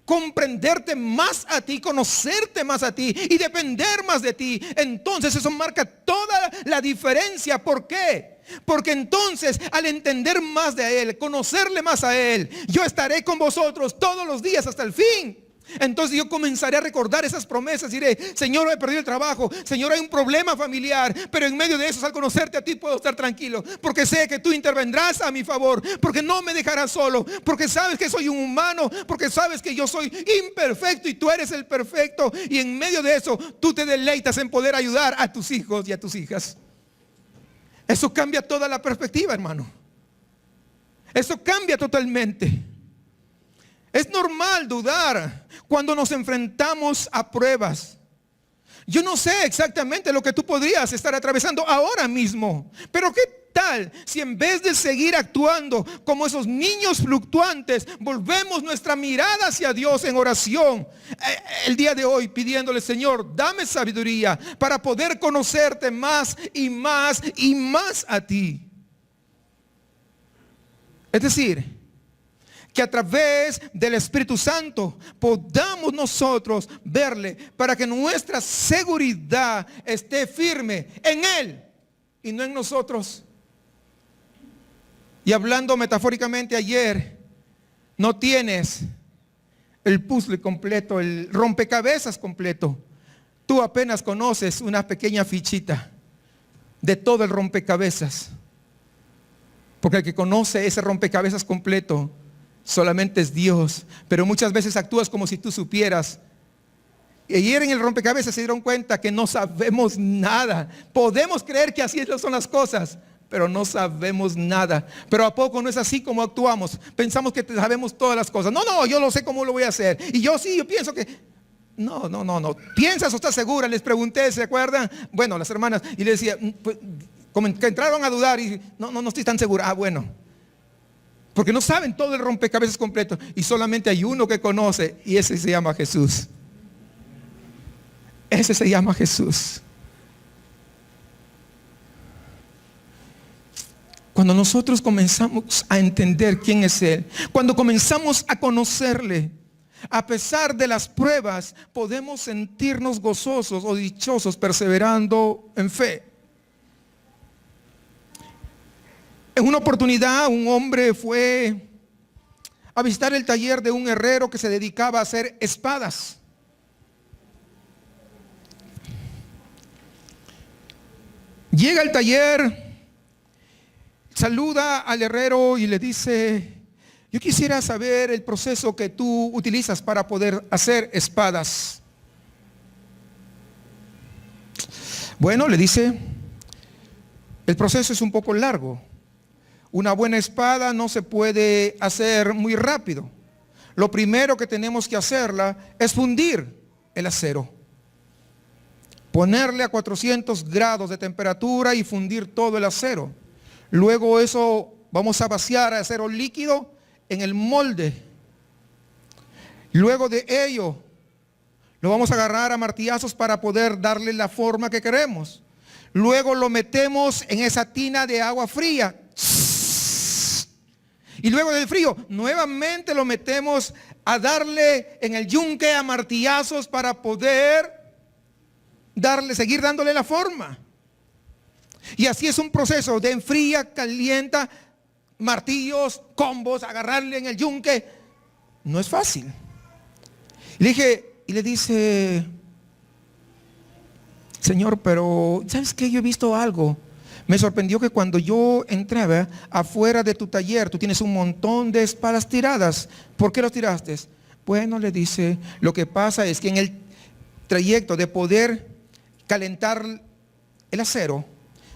comprenderte más a ti, conocerte más a ti y depender más de ti. Entonces eso marca toda la diferencia. ¿Por qué? Porque entonces al entender más de Él, conocerle más a Él, yo estaré con vosotros todos los días hasta el fin. Entonces yo comenzaré a recordar esas promesas. Diré, Señor, he perdido el trabajo, Señor, hay un problema familiar, pero en medio de eso, al conocerte a ti, puedo estar tranquilo, porque sé que tú intervendrás a mi favor, porque no me dejarás solo, porque sabes que soy un humano, porque sabes que yo soy imperfecto y tú eres el perfecto, y en medio de eso tú te deleitas en poder ayudar a tus hijos y a tus hijas. Eso cambia toda la perspectiva, hermano. Eso cambia totalmente. Es normal dudar cuando nos enfrentamos a pruebas. Yo no sé exactamente lo que tú podrías estar atravesando ahora mismo, pero ¿qué tal si en vez de seguir actuando como esos niños fluctuantes, volvemos nuestra mirada hacia Dios en oración el día de hoy, pidiéndole, Señor, dame sabiduría para poder conocerte más y más y más a ti? Es decir, que a través del Espíritu Santo podamos nosotros verle, para que nuestra seguridad esté firme en Él y no en nosotros. Y hablando metafóricamente, ayer no tienes el puzzle completo, el rompecabezas completo. Tú apenas conoces una pequeña fichita de todo el rompecabezas, porque el que conoce ese rompecabezas completo solamente es Dios. Pero muchas veces actúas como si tú supieras Y ayer en el rompecabezas se dieron cuenta que no sabemos nada. Podemos creer que así son las cosas, pero no sabemos nada. Pero ¿a poco no es así como actuamos? Pensamos que sabemos todas las cosas. No, yo lo sé cómo lo voy a hacer. Y yo pienso que... No. ¿Piensas o estás segura? Les pregunté, ¿se acuerdan? Bueno, las hermanas, y les decía, pues, como que entraron a dudar y no estoy tan segura. Ah, bueno. Porque no saben todo el rompecabezas completo. Y solamente hay uno que conoce, y ese se llama Jesús. Ese se llama Jesús. Cuando nosotros comenzamos a entender quién es Él, cuando comenzamos a conocerle, a pesar de las pruebas, podemos sentirnos gozosos o dichosos perseverando en fe. En una oportunidad, un hombre fue a visitar el taller de un herrero que se dedicaba a hacer espadas. Llega al taller, saluda al herrero y le dice: yo quisiera saber el proceso que tú utilizas para poder hacer espadas. Bueno, le dice, el proceso es un poco largo. Una buena espada no se puede hacer muy rápido. Lo primero que tenemos que hacerla es fundir el acero. Ponerle a 400 grados de temperatura y fundir todo el acero. Luego eso vamos a vaciar acero líquido en el molde. Luego de ello lo vamos a agarrar a martillazos para poder darle la forma que queremos. Luego lo metemos en esa tina de agua fría. Y luego del frío nuevamente lo metemos a darle en el yunque a martillazos para poder seguir dándole la forma. Y así es un proceso de enfría, calienta, martillos, combos, agarrarle en el yunque. No es fácil. Y le dice, Señor, pero ¿sabes qué? Yo he visto algo. Me sorprendió que cuando yo entraba afuera de tu taller, tú tienes un montón de espadas tiradas. ¿Por qué los tiraste? Bueno, le dice, lo que pasa es que en el trayecto de poder calentar el acero,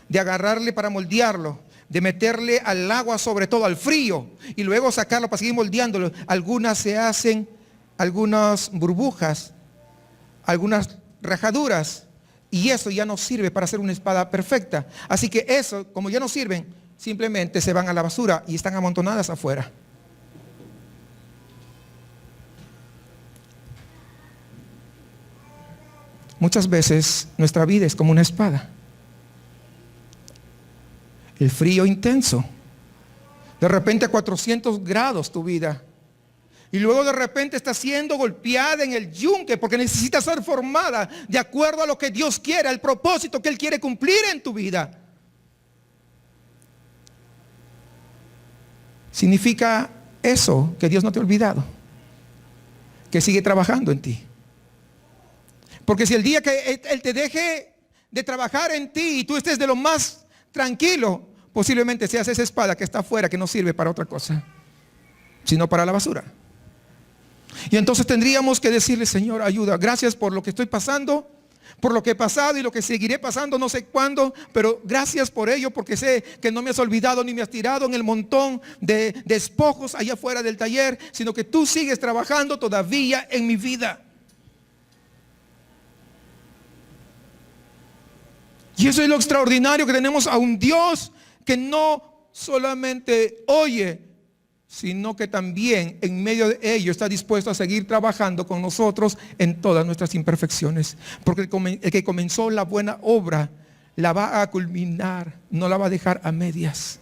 de agarrarle para moldearlo, de meterle al agua, sobre todo al frío, y luego sacarlo para seguir moldeándolo, algunas se hacen, algunas burbujas, algunas rajaduras, y eso ya no sirve para hacer una espada perfecta. Así que eso, como ya no sirven, simplemente se van a la basura y están amontonadas afuera. Muchas veces nuestra vida es como una espada. El frío intenso. De repente a 400 grados tu vida. Y luego de repente está siendo golpeada en el yunque porque necesita ser formada de acuerdo a lo que Dios quiere, al propósito que Él quiere cumplir en tu vida. Significa eso, que Dios no te ha olvidado, que sigue trabajando en ti. Porque si el día que Él te deje de trabajar en ti y tú estés de lo más tranquilo, posiblemente seas esa espada que está afuera, que no sirve para otra cosa, sino para la basura. Y entonces tendríamos que decirle: Señor, ayuda, gracias por lo que estoy pasando, por lo que he pasado y lo que seguiré pasando, no sé cuándo, pero gracias por ello, porque sé que no me has olvidado ni me has tirado en el montón de despojos allá afuera del taller, sino que tú sigues trabajando todavía en mi vida. Y eso es lo extraordinario, que tenemos a un Dios que no solamente oye, sino que también en medio de ello está dispuesto a seguir trabajando con nosotros en todas nuestras imperfecciones. Porque el que comenzó la buena obra la va a culminar, no la va a dejar a medias.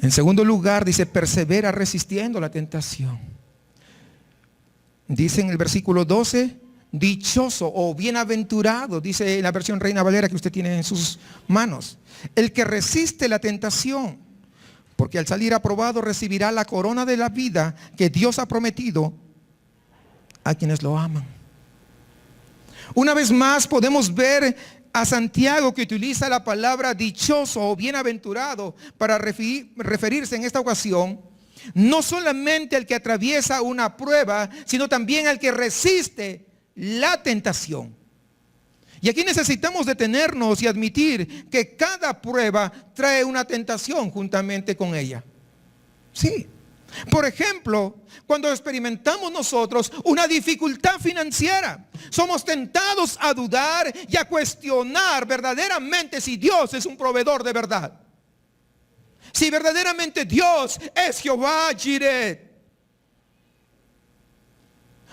En segundo lugar, dice, persevera resistiendo la tentación. Dice en el versículo 12, dichoso o bienaventurado, dice en la versión Reina Valera que usted tiene en sus manos, el que resiste la tentación, porque al salir aprobado recibirá la corona de la vida que Dios ha prometido a quienes lo aman. Una vez más podemos ver a Santiago, que utiliza la palabra dichoso o bienaventurado para referirse en esta ocasión No solamente al que atraviesa una prueba, sino también al que resiste la tentación. Y aquí necesitamos detenernos y admitir que cada prueba trae una tentación juntamente con ella. Sí. Por ejemplo, cuando experimentamos nosotros una dificultad financiera, somos tentados a dudar y a cuestionar verdaderamente si Dios es un proveedor de verdad. Si verdaderamente Dios es Jehová Jireh.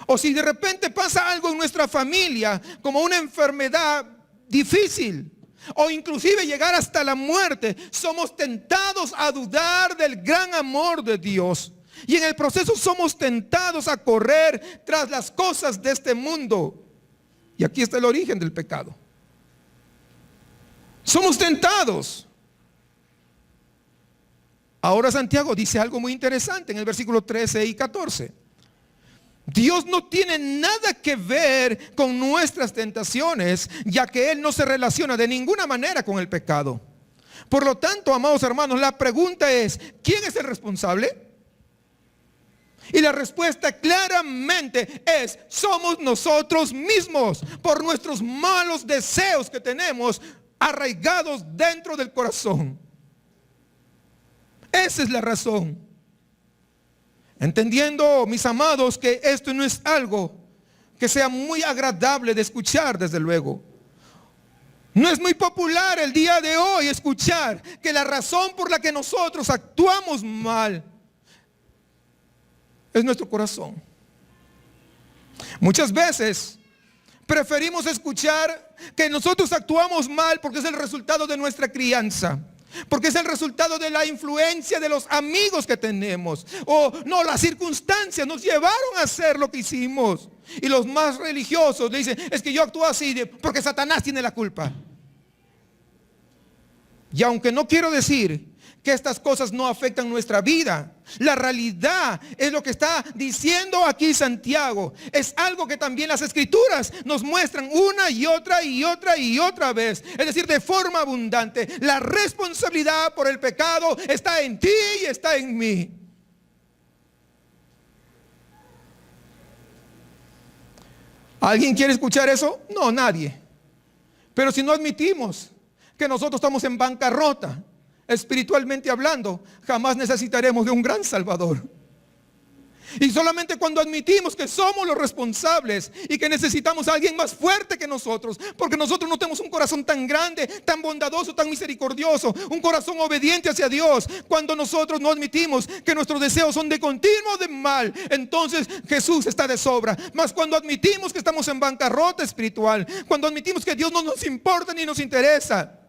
O si de repente pasa algo en nuestra familia, como una enfermedad difícil, o inclusive llegar hasta la muerte, somos tentados a dudar del gran amor de Dios. Y en el proceso somos tentados a correr tras las cosas de este mundo. Y aquí está el origen del pecado. Somos tentados. Ahora Santiago dice algo muy interesante en el versículo 13 y 14. Dios no tiene nada que ver con nuestras tentaciones, ya que Él no se relaciona de ninguna manera con el pecado. Por lo tanto, amados hermanos, la pregunta es, ¿quién es el responsable? Y la respuesta claramente es, somos nosotros mismos, por nuestros malos deseos que tenemos arraigados dentro del corazón. Esa es la razón. Entendiendo, mis amados, que esto no es algo que sea muy agradable de escuchar, desde luego. No es muy popular el día de hoy escuchar que la razón por la que nosotros actuamos mal es nuestro corazón. Muchas veces preferimos escuchar que nosotros actuamos mal porque es el resultado de nuestra crianza, porque es el resultado de la influencia de los amigos que tenemos. O no, las circunstancias nos llevaron a hacer lo que hicimos. Y los más religiosos le dicen, es que yo actúo así porque Satanás tiene la culpa. Y aunque no quiero decir que estas cosas no afectan nuestra vida, la realidad es lo que está diciendo aquí Santiago. Es algo que también las escrituras nos muestran una y otra y otra y otra vez. Es decir, de forma abundante. La responsabilidad por el pecado está en ti y está en mí. ¿Alguien quiere escuchar eso? No, nadie. Pero si no admitimos que nosotros estamos en bancarrota, espiritualmente hablando, jamás necesitaremos de un gran Salvador. Y solamente cuando admitimos que somos los responsables y que necesitamos a alguien más fuerte que nosotros, porque nosotros no tenemos un corazón tan grande, tan bondadoso, tan misericordioso, un corazón obediente hacia Dios, cuando nosotros no admitimos que nuestros deseos son de continuo de mal, entonces Jesús está de sobra. Mas cuando admitimos que estamos en bancarrota espiritual, cuando admitimos que Dios no nos importa ni nos interesa,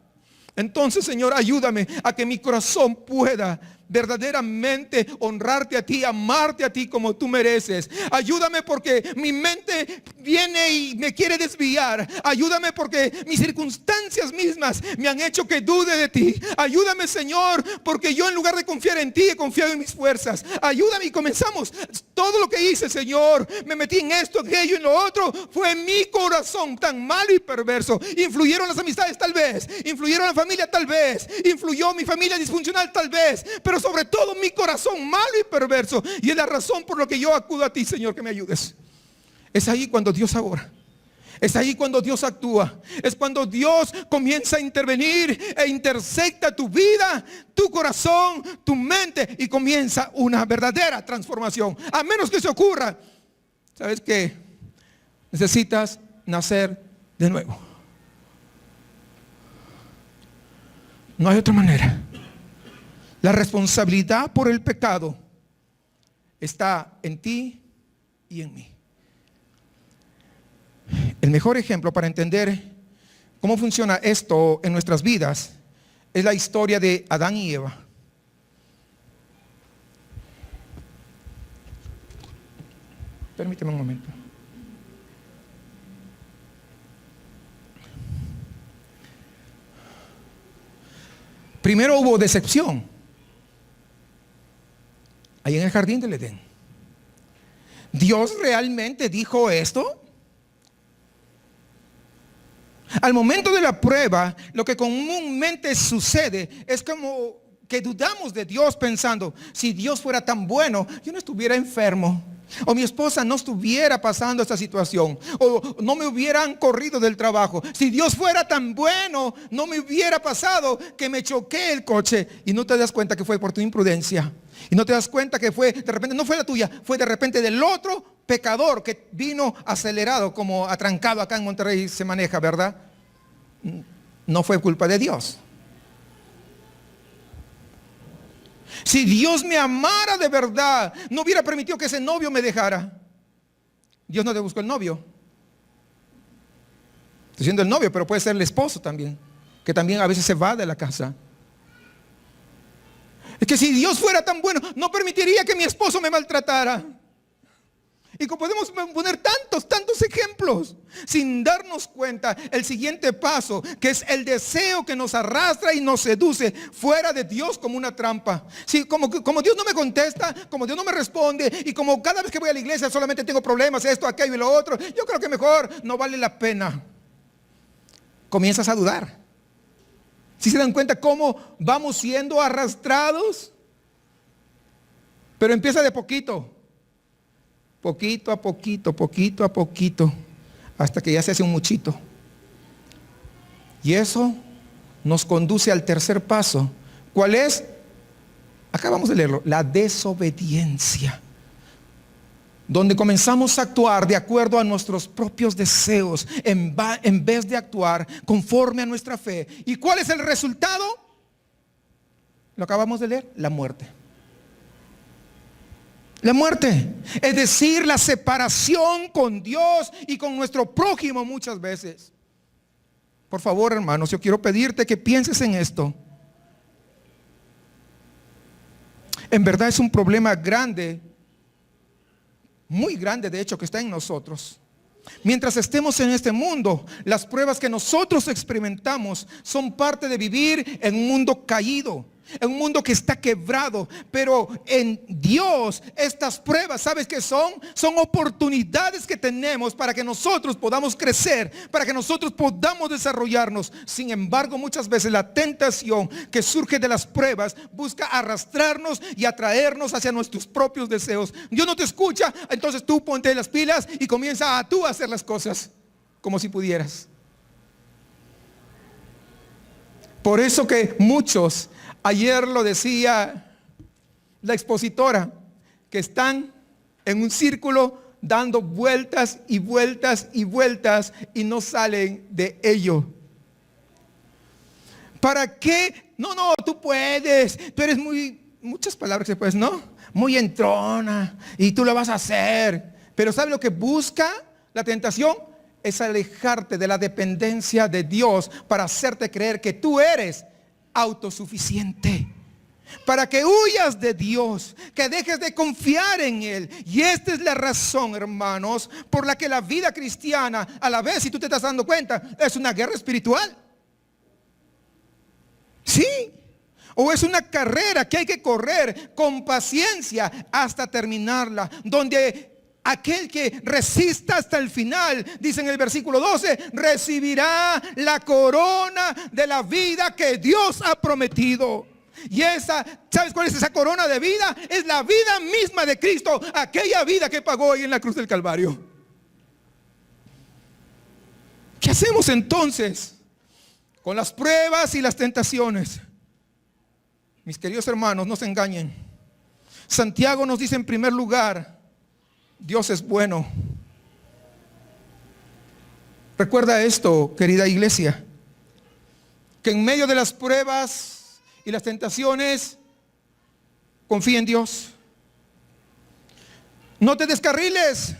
entonces, Señor, ayúdame a que mi corazón pueda verdaderamente honrarte a ti, amarte a ti como tú mereces. Ayúdame porque mi mente viene y me quiere desviar. Ayúdame porque mis circunstancias mismas me han hecho que dude de ti. Ayúdame, Señor, porque yo en lugar de confiar en ti he confiado en mis fuerzas. Ayúdame y comenzamos. Todo lo que hice, Señor, me metí en esto, aquello, en lo otro. Fue mi corazón tan malo y perverso. Influyeron las amistades tal vez, influyeron la familia tal vez, influyó mi familia disfuncional tal vez, pero sobre todo mi corazón malo y perverso. Y es la razón por la que yo acudo a ti, Señor, que me ayudes. Es ahí cuando Dios obra. Es ahí cuando Dios actúa. Es cuando Dios comienza a intervenir e intersecta tu vida, tu corazón, tu mente, y comienza una verdadera transformación. A menos que se ocurra, ¿sabes qué? Necesitas nacer de nuevo. No hay otra manera. La responsabilidad por el pecado está en ti y en mí. El mejor ejemplo para entender cómo funciona esto en nuestras vidas es la historia de Adán y Eva. Permíteme un momento. Primero hubo decepción ahí en el jardín del Edén. ¿Dios realmente dijo esto? Al momento de la prueba, lo que comúnmente sucede es como que dudamos de Dios pensando, si Dios fuera tan bueno, yo no estuviera enfermo. O mi esposa no estuviera pasando esta situación. O no me hubieran corrido del trabajo. Si Dios fuera tan bueno, no me hubiera pasado que me choqué el coche. Y no te das cuenta que fue por tu imprudencia. Y no te das cuenta que fue, de repente, no fue la tuya, fue de repente del otro pecador que vino acelerado, como atrancado acá en Monterrey se maneja, ¿verdad? No fue culpa de Dios. Si Dios me amara de verdad, no hubiera permitido que ese novio me dejara. Dios no te buscó el novio. Estoy diciendo el novio, pero puede ser el esposo también, que también a veces se va de la casa. Es que si Dios fuera tan bueno, no permitiría que mi esposo me maltratara. Y como podemos poner tantos ejemplos, sin darnos cuenta, el siguiente paso, que es el deseo que nos arrastra y nos seduce fuera de Dios como una trampa. Sí, como Dios no me contesta, como Dios no me responde, y como cada vez que voy a la iglesia solamente tengo problemas, esto, aquello y lo otro, yo creo que mejor no vale la pena. Comienzas a dudar. Si se dan cuenta cómo vamos siendo arrastrados, pero empieza de poquito. Poquito a poquito, hasta que ya se hace un muchito. Y eso nos conduce al tercer paso. ¿Cuál es? Acabamos de leerlo, la desobediencia. Donde comenzamos a actuar de acuerdo a nuestros propios deseos, en vez de actuar conforme a nuestra fe. ¿Y cuál es el resultado? Lo acabamos de leer, la muerte. La muerte, es decir, la separación con Dios y con nuestro prójimo muchas veces. Por favor, hermanos, yo quiero pedirte que pienses en esto. En verdad es un problema grande, muy grande de hecho, que está en nosotros. Mientras estemos en este mundo, las pruebas que nosotros experimentamos son parte de vivir en un mundo caído, en un mundo que está quebrado. Pero en Dios estas pruebas, ¿sabes qué son? Son oportunidades que tenemos para que nosotros podamos crecer, para que nosotros podamos desarrollarnos. Sin embargo, muchas veces la tentación que surge de las pruebas busca arrastrarnos y atraernos hacia nuestros propios deseos. Dios no te escucha, entonces tú ponte las pilas y comienza a tú a hacer las cosas como si pudieras. Por eso que muchos, ayer lo decía la expositora, que están en un círculo dando vueltas y vueltas y vueltas y no salen de ello. ¿Para qué? No, tú puedes, tú eres muchas palabras que puedes, ¿no? Muy entrona y tú lo vas a hacer. Pero ¿sabe lo que busca la tentación? Es alejarte de la dependencia de Dios para hacerte creer que tú eres autosuficiente. Para que huyas de Dios, que dejes de confiar en Él. Y esta es la razón, hermanos, por la que la vida cristiana, a la vez, si tú te estás dando cuenta, es una guerra espiritual. Sí. O es una carrera que hay que correr con paciencia hasta terminarla, donde aquel que resista hasta el final, dice en el versículo 12, recibirá la corona de la vida que Dios ha prometido. Y esa, ¿sabes cuál es esa corona de vida? Es la vida misma de Cristo, aquella vida que pagó ahí en la cruz del Calvario. ¿Qué hacemos entonces con las pruebas y las tentaciones? Mis queridos hermanos, no se engañen. Santiago nos dice en primer lugar, Dios es bueno. Recuerda esto, querida iglesia, que en medio de las pruebas y las tentaciones, confía en Dios. No te descarriles,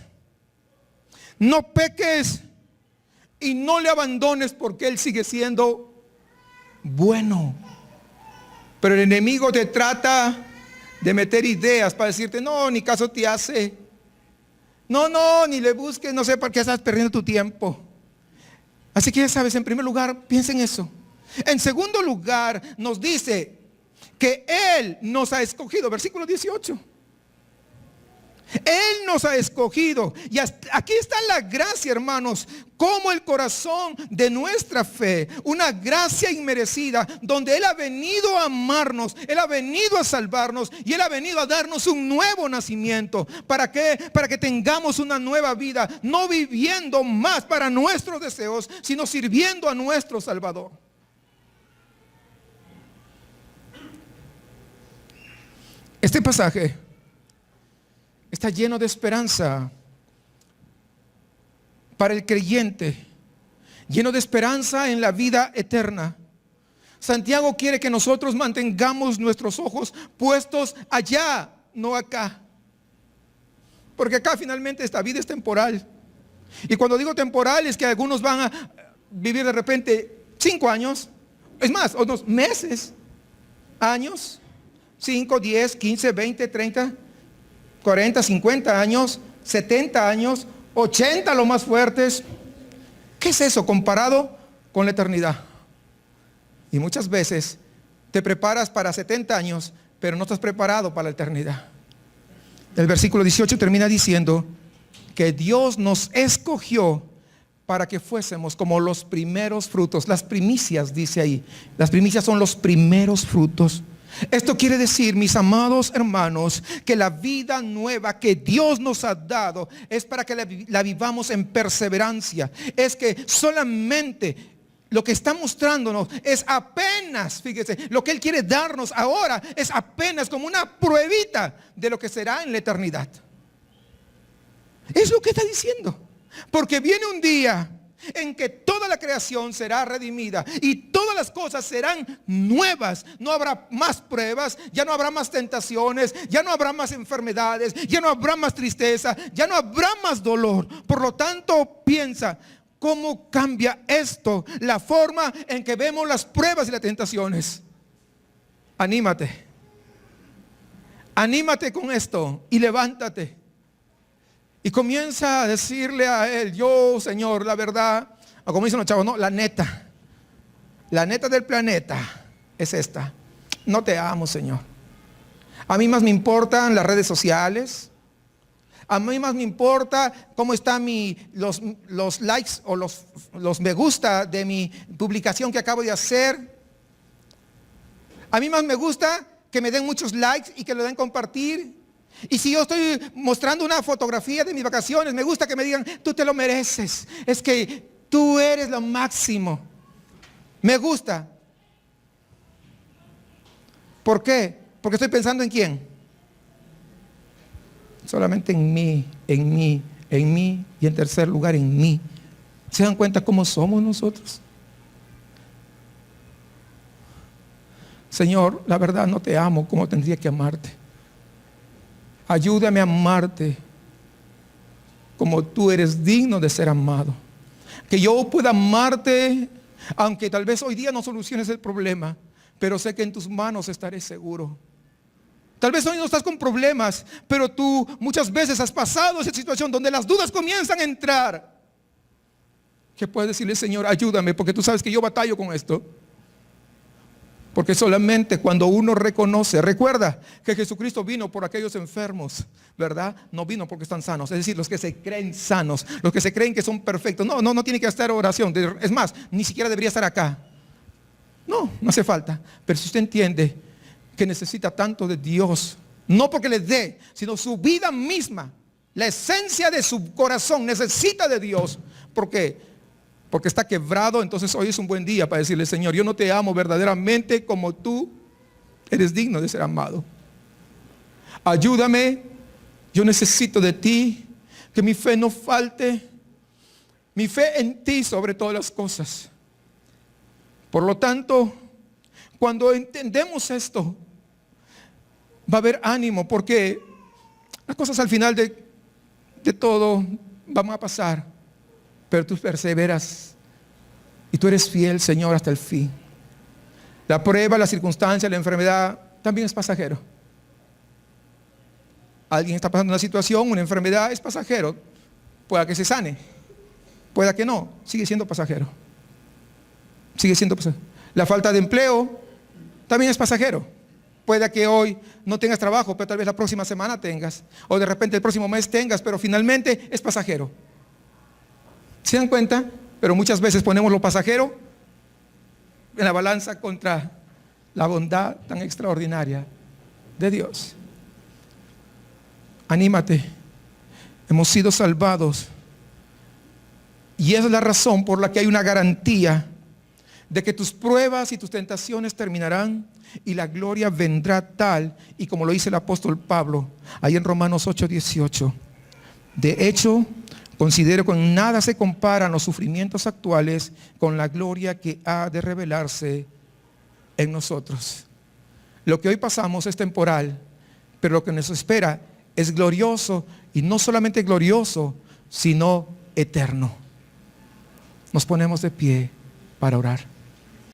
no peques y no le abandones, porque Él sigue siendo bueno. Pero el enemigo te trata de meter ideas para decirte, no, ni caso te hace. No, ni le busques, no sé por qué estás perdiendo tu tiempo. Así que ya sabes, en primer lugar, piensa en eso. En segundo lugar, nos dice que Él nos ha escogido, versículo 18. Él nos ha escogido. Y aquí está la gracia, hermanos, como el corazón de nuestra fe, una gracia inmerecida, donde Él ha venido a amarnos, Él ha venido a salvarnos y Él ha venido a darnos un nuevo nacimiento. ¿Para qué? Para que tengamos una nueva vida, no viviendo más para nuestros deseos, sino sirviendo a nuestro Salvador. Este pasaje está lleno de esperanza para el creyente, lleno de esperanza en la vida eterna. Santiago quiere que nosotros mantengamos nuestros ojos puestos allá, no acá. Porque acá finalmente esta vida es temporal. Y cuando digo temporal es que algunos van a vivir de repente 5 años, es más, unos meses, años, 5, 10, 15, 20, 30, 40, 50 años, 70 años, 80 los más fuertes. ¿Qué es eso comparado con la eternidad? Y muchas veces te preparas para 70 años, pero no estás preparado para la eternidad. El versículo 18 termina diciendo que Dios nos escogió para que fuésemos como los primeros frutos. Las primicias, dice ahí. Las primicias son los primeros frutos. Esto quiere decir, mis amados hermanos, que la vida nueva que Dios nos ha dado es para que la vivamos en perseverancia. Es que solamente lo que está mostrándonos es apenas, fíjese, lo que Él quiere darnos ahora es apenas como una pruebita de lo que será en la eternidad. Es lo que está diciendo. Porque viene un día en que toda la creación será redimida y todas las cosas serán nuevas. No habrá más pruebas, ya no habrá más tentaciones, ya no habrá más enfermedades, ya no habrá más tristeza, ya no habrá más dolor. Por lo tanto, piensa, ¿cómo cambia esto la forma en que vemos las pruebas y las tentaciones? Anímate. Anímate con esto y levántate. Y comienza a decirle a Él, yo, Señor, la verdad, o como dicen los chavos, no, la neta del planeta es esta. No te amo, Señor. A mí más me importan las redes sociales. A mí más me importa cómo están los likes o los me gusta de mi publicación que acabo de hacer. A mí más me gusta que me den muchos likes y que lo den compartir. Y si yo estoy mostrando una fotografía de mis vacaciones, me gusta que me digan, tú te lo mereces, es que tú eres lo máximo. Me gusta. ¿Por qué? Porque estoy pensando en quién. Solamente en mí y en tercer lugar en mí. ¿Se dan cuenta cómo somos nosotros? Señor, la verdad no te amo como tendría que amarte. Ayúdame a amarte como tú eres digno de ser amado. Que yo pueda amarte, aunque tal vez hoy día no soluciones el problema, pero sé que en tus manos estaré seguro. Tal vez hoy no estás con problemas, pero tú muchas veces has pasado esa situación donde las dudas comienzan a entrar. Que puedes decirle, Señor, ayúdame, porque tú sabes que yo batallo con esto. Porque solamente cuando uno reconoce, recuerda que Jesucristo vino por aquellos enfermos, ¿verdad? No vino porque están sanos, es decir, los que se creen sanos, los que se creen que son perfectos. No tiene que estar oración, es más, ni siquiera debería estar acá. No hace falta. Pero si usted entiende que necesita tanto de Dios, no porque le dé, sino su vida misma, la esencia de su corazón necesita de Dios. ¿Por qué? Porque está quebrado. Entonces hoy es un buen día para decirle, Señor, yo no te amo verdaderamente como tú eres digno de ser amado. Ayúdame, yo necesito de ti, que mi fe no falte, mi fe en ti sobre todas las cosas. Por lo tanto, cuando entendemos esto, va a haber ánimo, porque las cosas al final de todo van a pasar. Pero tú perseveras y tú eres fiel, Señor, hasta el fin. La prueba, la circunstancia, la enfermedad también es pasajero. Alguien está pasando una situación, una enfermedad, es pasajero. Pueda que se sane, pueda que no, sigue siendo pasajero. Sigue siendo pasajero. La falta de empleo también es pasajero. Puede que hoy no tengas trabajo, pero tal vez la próxima semana tengas. O de repente el próximo mes tengas, pero finalmente es pasajero. ¿Se dan cuenta? Pero muchas veces ponemos lo pasajero en la balanza contra la bondad tan extraordinaria de Dios. Anímate. Hemos sido salvados. Y esa es la razón por la que hay una garantía de que tus pruebas y tus tentaciones terminarán y la gloria vendrá tal, y como lo dice el apóstol Pablo, ahí en Romanos 8:18. De hecho, considero que en nada se comparan los sufrimientos actuales con la gloria que ha de revelarse en nosotros. Lo que hoy pasamos es temporal, pero lo que nos espera es glorioso, y no solamente glorioso, sino eterno. Nos ponemos de pie para orar.